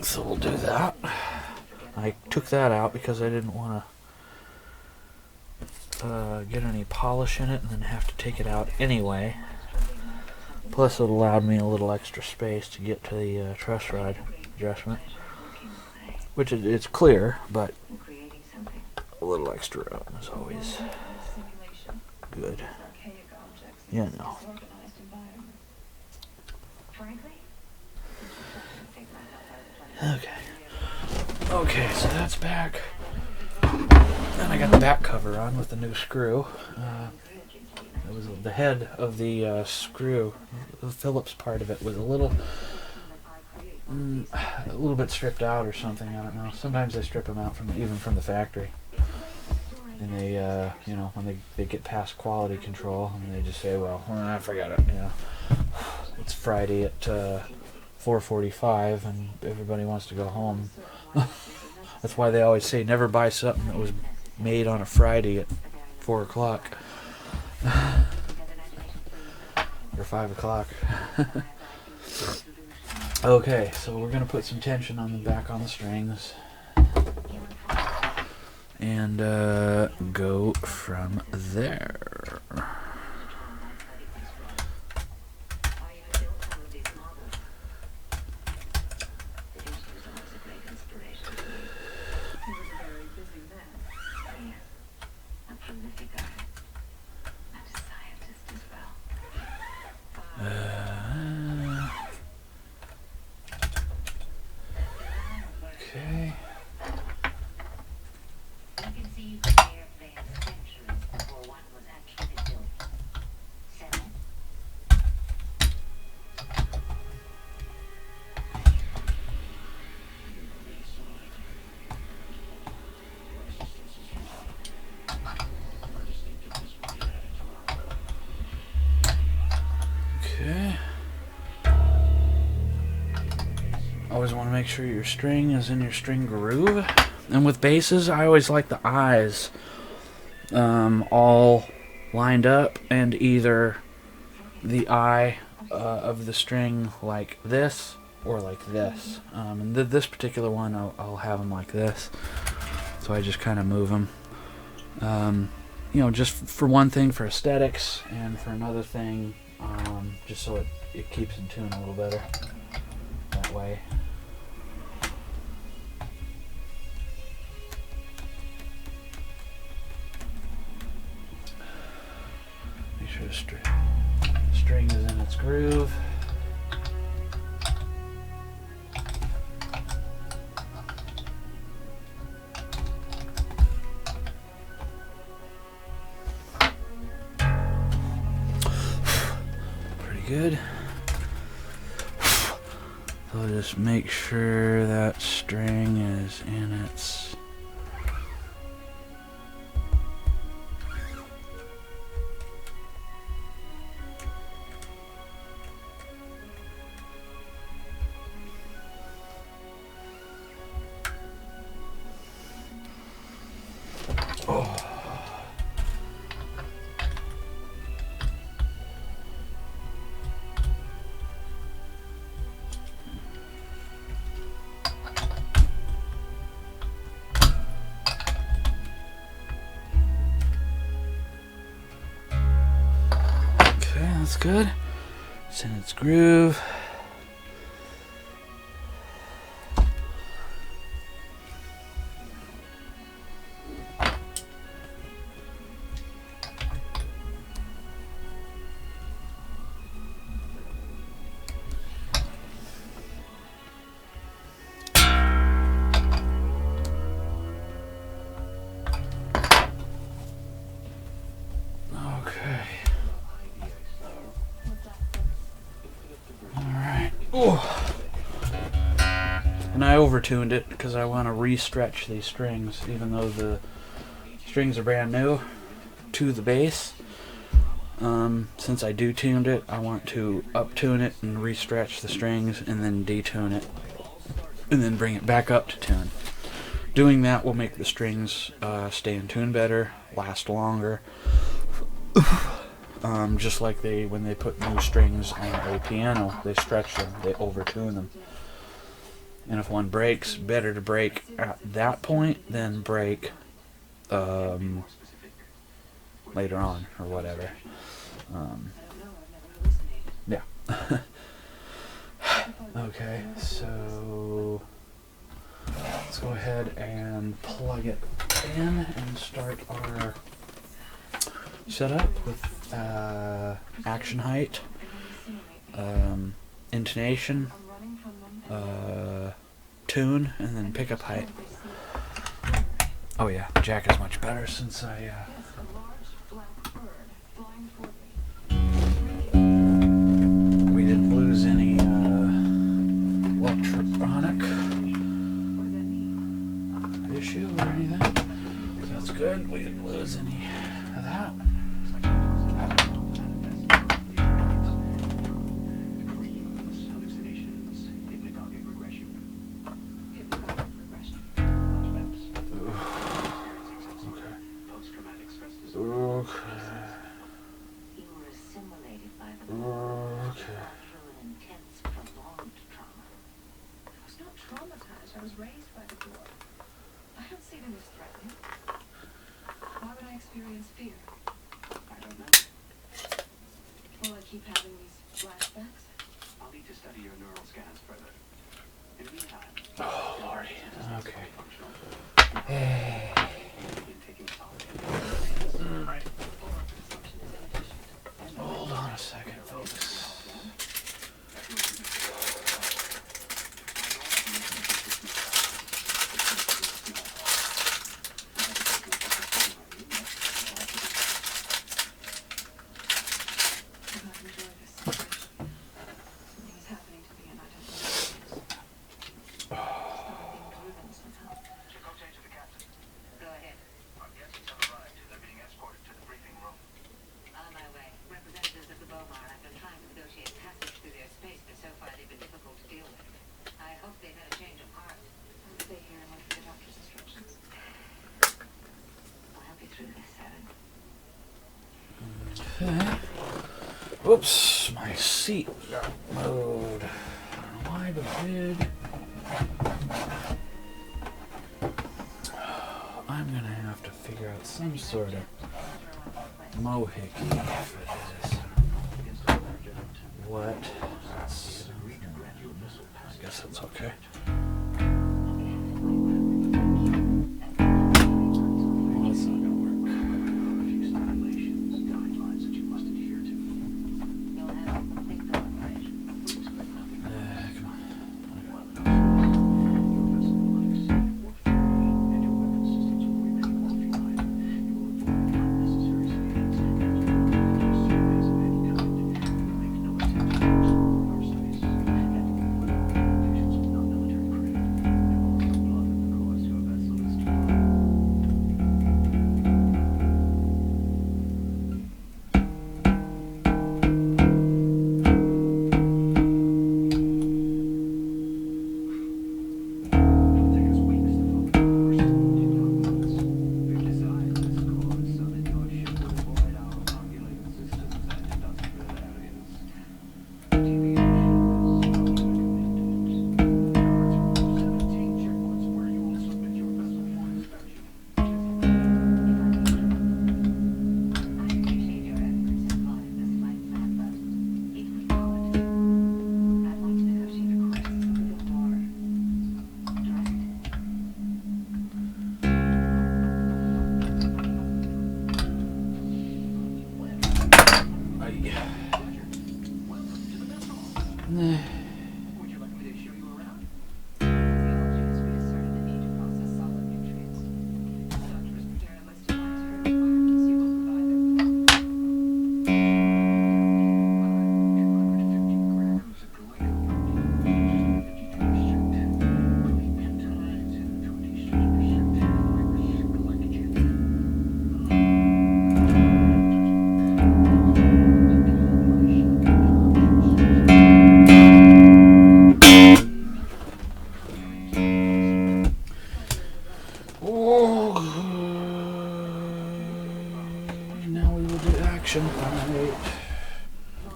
So we'll do that. I took that out because I didn't want to get any polish in it and then have to take it out anyway. Plus it allowed me a little extra space to get to the truss rod adjustment. Which it's clear, but a little extra room is always good. you know. Disorganized environment. Frankly, take myself out of the Okay. Okay, so that's back. Then I got the back cover on with the new screw. It was the head of the screw, the Phillips part of it was a little bit stripped out or something. I don't know. Sometimes they strip them out even from the factory, and they, when they get past quality control, and they just say, "Well, I forgot it." It's Friday at 4:45, and everybody wants to go home. That's why they always say never buy something that was made on a Friday at 4 o'clock. Or 5 o'clock. Okay, so we're going to put some tension on the back on the strings. And go from there. Okay. Okay. Always want to make sure your string is in your string groove. And with basses, I always like the eyes all lined up, and either the eye of the string like this or like this. And this particular one, I'll have them like this. So I just kind of move them. Just for one thing, for aesthetics, and for another thing, just so it keeps in tune a little better that way. Make sure the string is in its groove. Good. So just make sure that string is in its that's good. It's in its groove. And I overtuned it because I want to re-stretch these strings, even though the strings are brand new to the bass. Since I tuned it, I want to up-tune it and re-stretch the strings, and then detune it, and then bring it back up to tune. Doing that will make the strings stay in tune better, last longer. Just like when they put new strings on a piano, they stretch them, they overtune them. And if one breaks, better to break at that point than break later on or whatever. Yeah. Okay, so let's go ahead and plug it in and start our setup with action height, intonation, tune, and then pickup height. Oh yeah, jack is much better since I we didn't lose any electronic issue or anything. So that's good. We didn't lose any of that. Keep having these flashbacks? I'll need to study your neural scans further. In the meantime, Oh, Lordy. Okay. Right. Hold on a second, folks. Oops, my seat got moved. I don't know why, but it did. I'm gonna have to figure out some sort of mohickey for this. What? I guess that's okay. Well, that's not gonna work. Come on.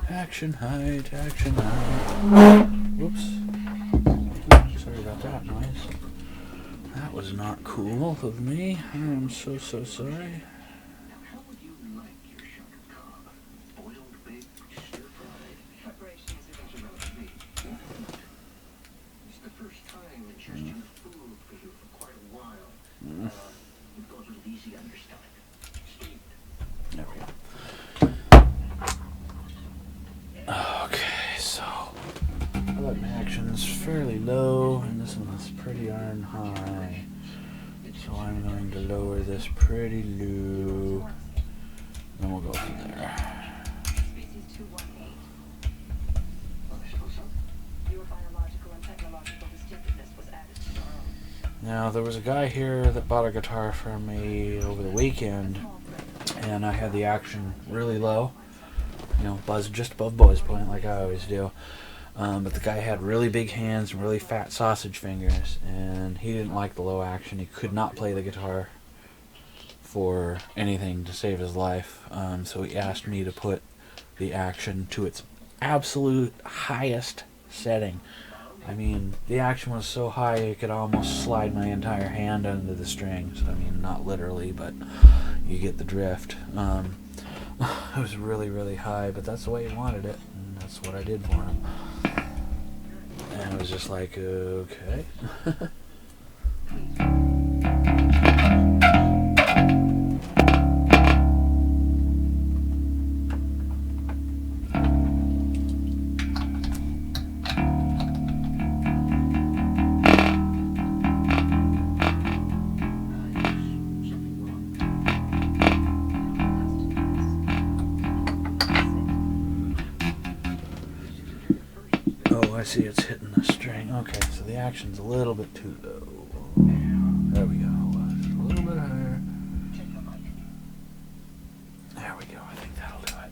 Action height, action height. Whoops. Sorry about that noise. That was not cool of me. I am so sorry. How would you like your sugar cob? Boiled, baked, stir-fried? Preparation is me. It's the first time that just use food for you for quite a while. Go a little easy on your stomach. Steamed. There we go. one's fairly low, and this one's pretty darn high. So I'm going to lower this pretty low, and we'll go from there. Species 218. What are they supposed to? Your biological and technological distinctiveness was added to your own. Now, there was a guy here that bought a guitar from me over the weekend, and I had the action really low, you know, buzz just above buzz point like I always do. But the guy had really big hands and really fat sausage fingers, and he didn't like the low action. He could not play the guitar for anything to save his life, so he asked me to put the action to its absolute highest setting. I mean, the action was so high it could almost slide my entire hand under the strings. I mean, not literally, but you get the drift. It was really, really high, but that's the way he wanted it, and that's what I did for him. And it was just like, okay. Oh, I see it's hitting the string. Okay, so the action's a little bit too low. There we go. Just a little bit higher. There we go. I think that'll do it.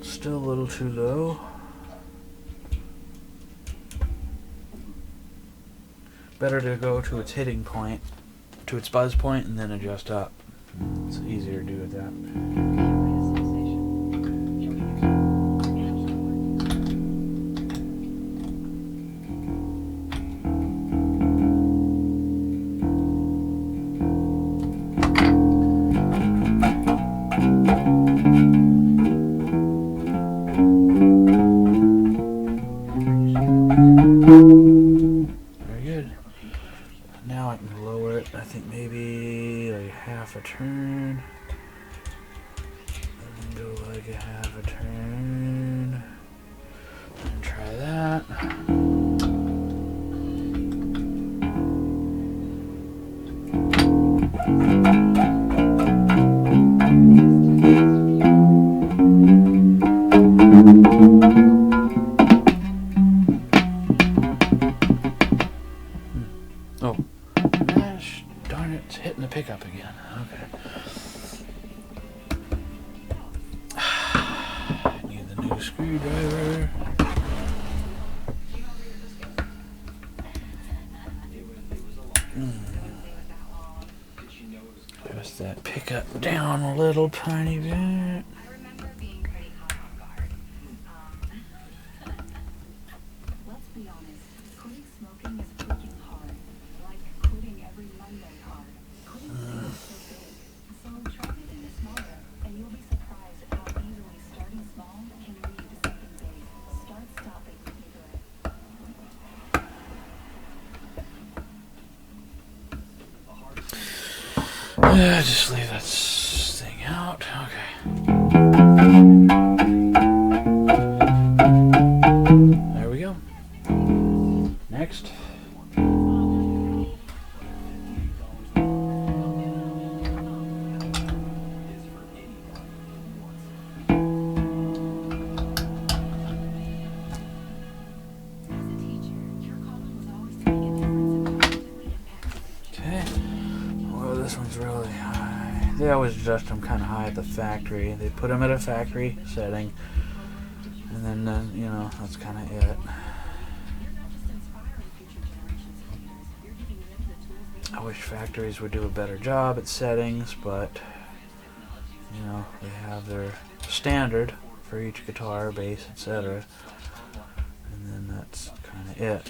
Still a little too low. Better to go to its hitting point, to its buzz point, and then adjust up. It's easier to do with that. Very good. Now I can lower it, I think maybe like half a turn. And then go like a half a turn. And try that. Oh, gosh darn it, it's hitting the pickup again. Okay. Need the new screwdriver. Press that pickup down a little tiny bit. I remember being pretty hot on guard. Let's be honest, quitting smoking is freaking hard. Like quitting every Monday hard. Quitting things so big. So try making it smaller, and you'll be surprised at how easily starting small can lead to something big. Start stopping thinking good. Just leave that thing out. Okay. There we go. Next. Okay. Well, this one's really high. They always adjust them kind of high at the factory. They put them at a factory setting, and then you know, that's kind of it. I wish factories would do a better job at settings, but you know, they have their standard for each guitar, bass, etc. And then that's kind of it.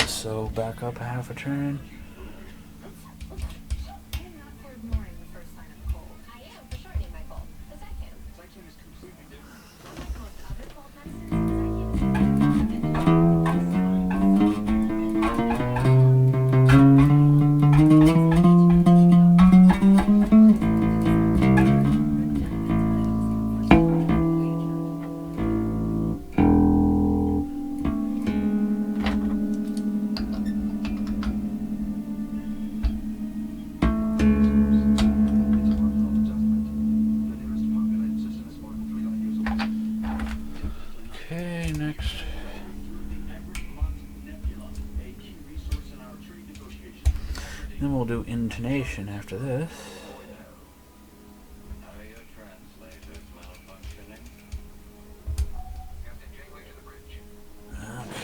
So back up half a turn. Okay, next. Then we'll do intonation after this.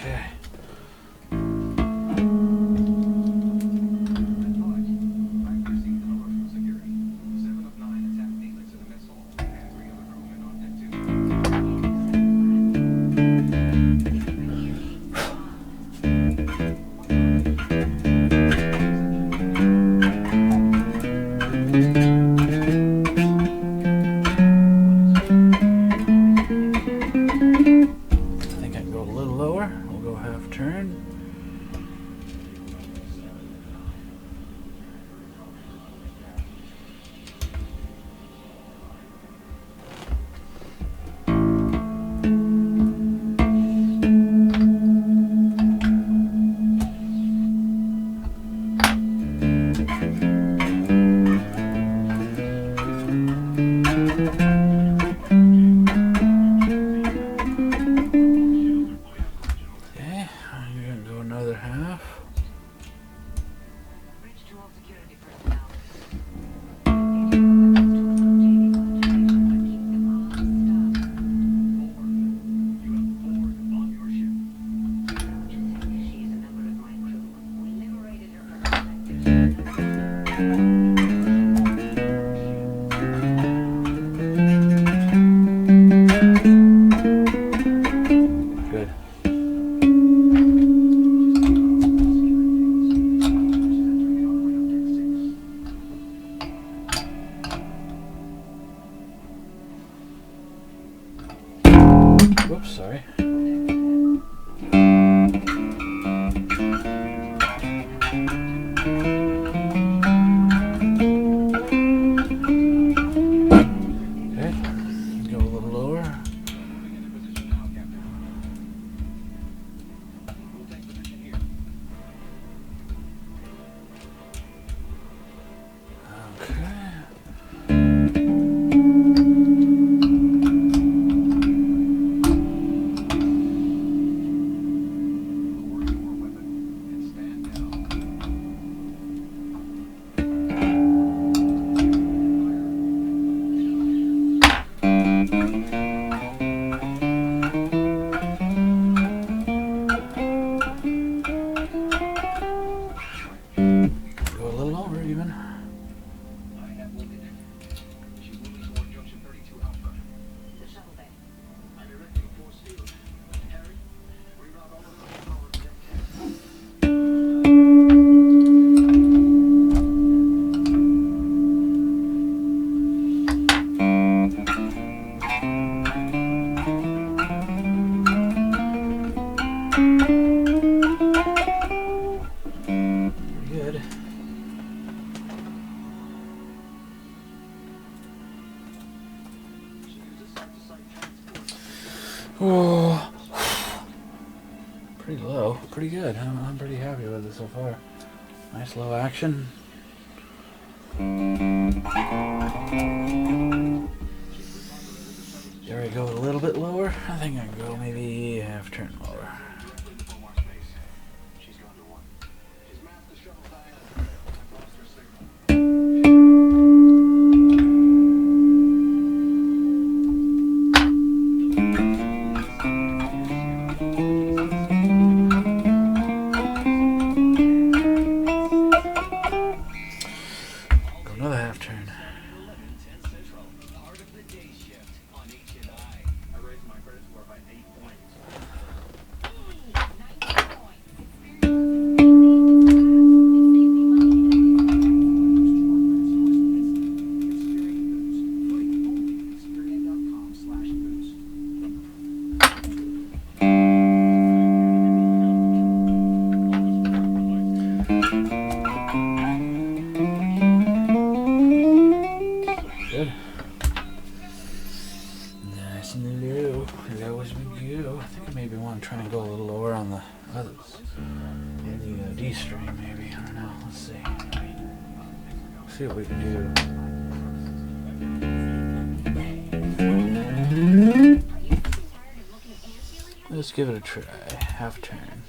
Okay. Whoops, sorry. Okay, go a little lower. Oh, pretty low, pretty good. I'm pretty happy with it so far. Nice low action. There we go, a little bit lower. I think I can go maybe half turn lower. Low as we go. I think I maybe want to try and go a little lower on the others. In the D string, maybe. I don't know. Let's see. See what we can do. Let's give it a try. Half turn.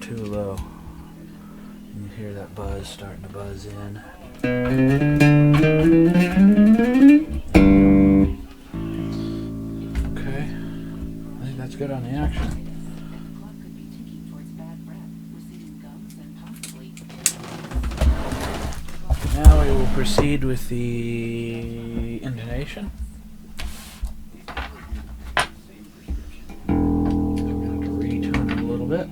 Too low. You hear that buzz starting to buzz in. Okay, I think that's good on the action. Now we will proceed with the intonation. I'm going to have to retune it a little bit.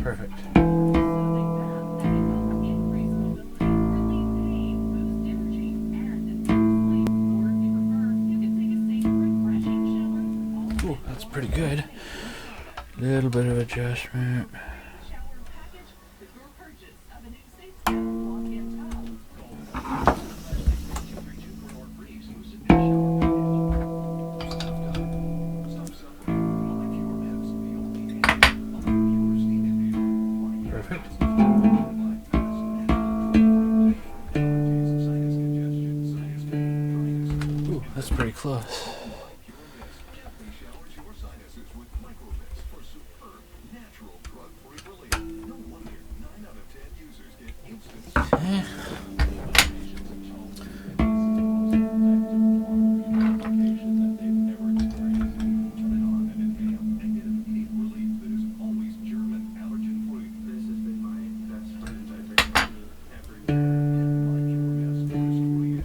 Perfect. Ooh, that's pretty good. Little bit of adjustment. Perfect. Ooh, that's pretty close. Okay.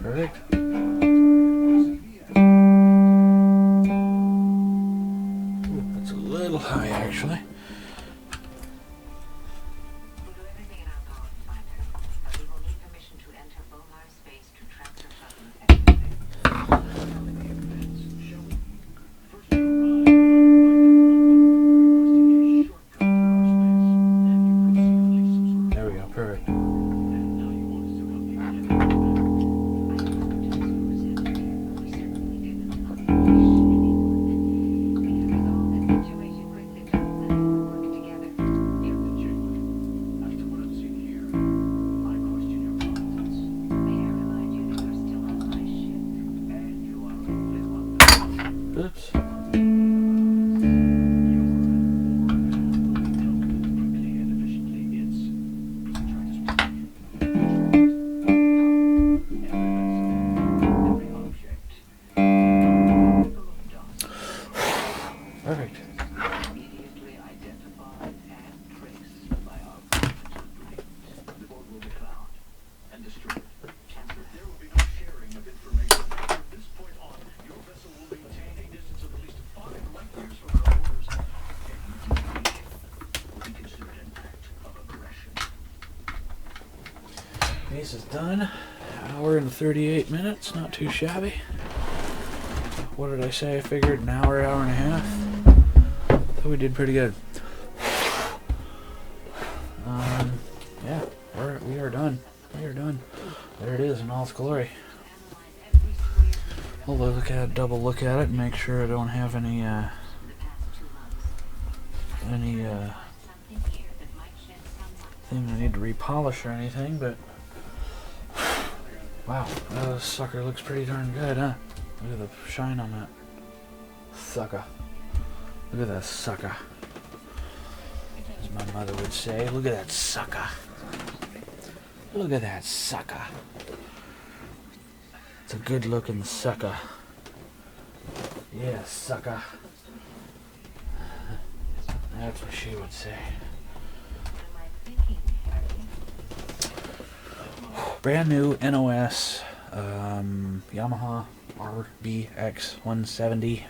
Perfect. Ooh, that's a little high, actually. There we go, perfect. Oops. Perfect. Piece is done. Hour and 38 minutes, not too shabby. What did I say? I figured an hour, hour and a half. Thought we did pretty good. Yeah, we are done. We are done. There it is in all its glory. I'll double look at it, and make sure I don't have any thing I need to repolish or anything. But wow, this sucker looks pretty darn good, huh? Look at the shine on that sucker. Look at that sucker. As my mother would say, look at that sucker. Look at that sucker. It's a good looking sucker. Yeah, sucker. That's what she would say. Brand new NOS Yamaha RBX-170.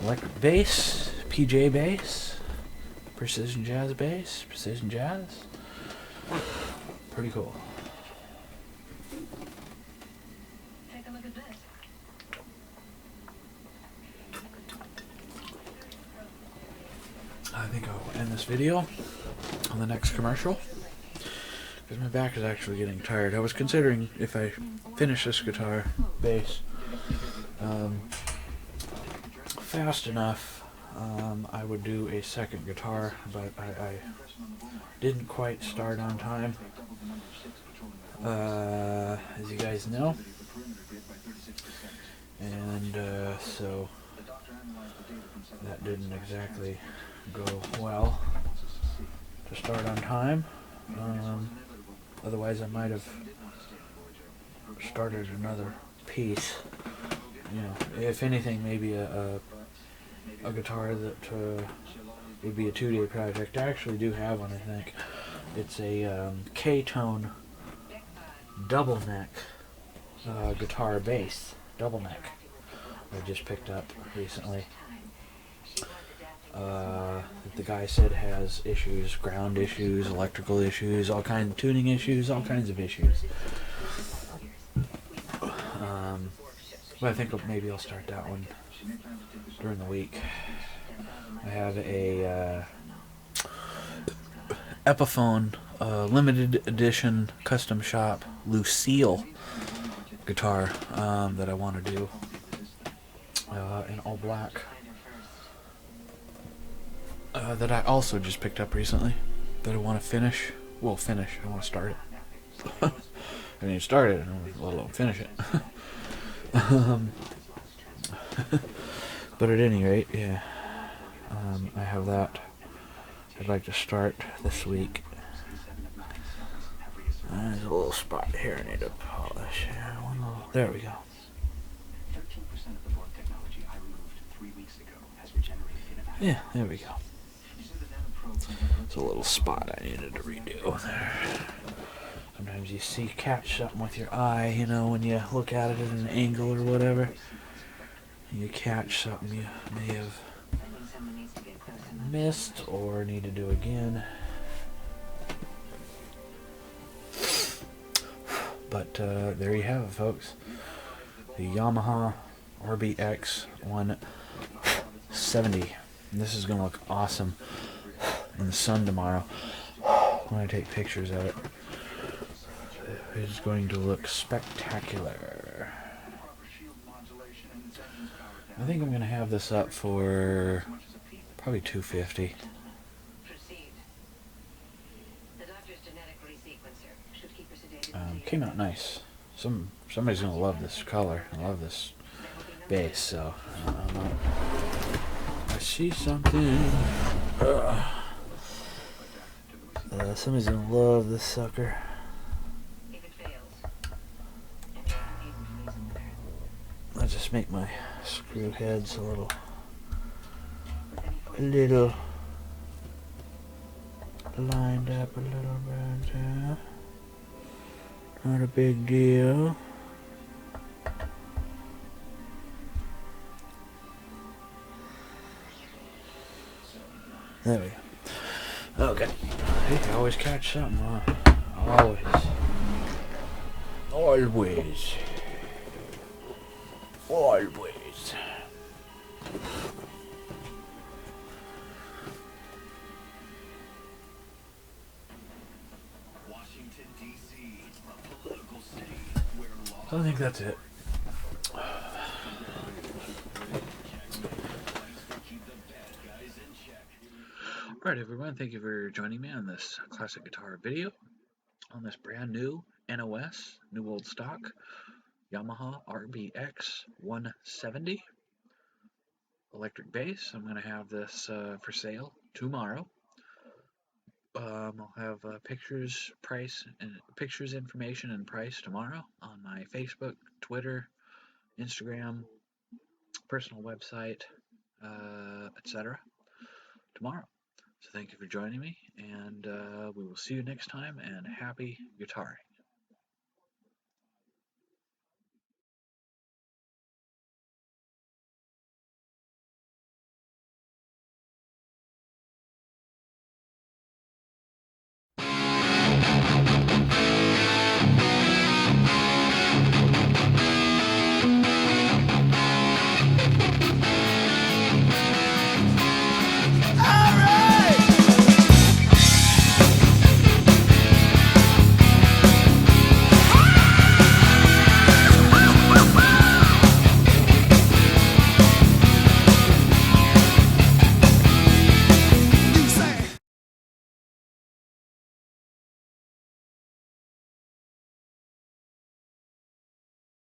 Electric bass, PJ bass, precision jazz bass, precision jazz. Pretty cool. Take a look at this. I think I'll end this video on the next commercial because my back is actually getting tired. I was considering if I finish this guitar bass fast enough, I would do a second guitar, but I didn't quite start on time, as you guys know, and so that didn't exactly go well to start on time. Otherwise I might have started another piece. You know, if anything, maybe a guitar that would be a 2-day project. I actually do have one, I think. It's a K-tone double neck guitar bass. Double neck. I just picked up recently. The guy said has issues, ground issues, electrical issues, all kinds of tuning issues, all kinds of issues. But I think maybe I'll start that one during the week. I have a Epiphone limited edition custom shop Lucille guitar that I want to do in all black. That I also just picked up recently. That I want to finish. Well, finish. I want to start it. I mean, start it, let alone finish it. But at any rate, yeah, I have that. I'd like to start this week. There's a little spot here I need to polish. There we go. Yeah, there we go. It's a little spot I needed to redo there. Sometimes you catch something with your eye, you know, when you look at it at an angle or whatever. You catch something you may have missed or need to do again. But there you have it, folks. The Yamaha RBX-170. This is going to look awesome in the sun tomorrow when I take pictures of it. It's going to look spectacular. I think I'm going to have this up for probably $250. Came out nice. Somebody's going to love this color. I love this bass, so I see something. Somebody's going to love this sucker. I'll just make my screw heads a little lined up a little bit. Not a big deal. There we go. Okay. You can always catch something, huh? Always. Washington, D.C., a political city where think that's it. Alright everyone, thank you for joining me on this classic guitar video on this brand new NOS, new old stock, Yamaha RBX-170 electric bass. I'm going to have this for sale tomorrow. I'll have pictures, information, and price tomorrow on my Facebook, Twitter, Instagram, personal website, etc. tomorrow. So thank you for joining me, and we will see you next time, and happy guitaring.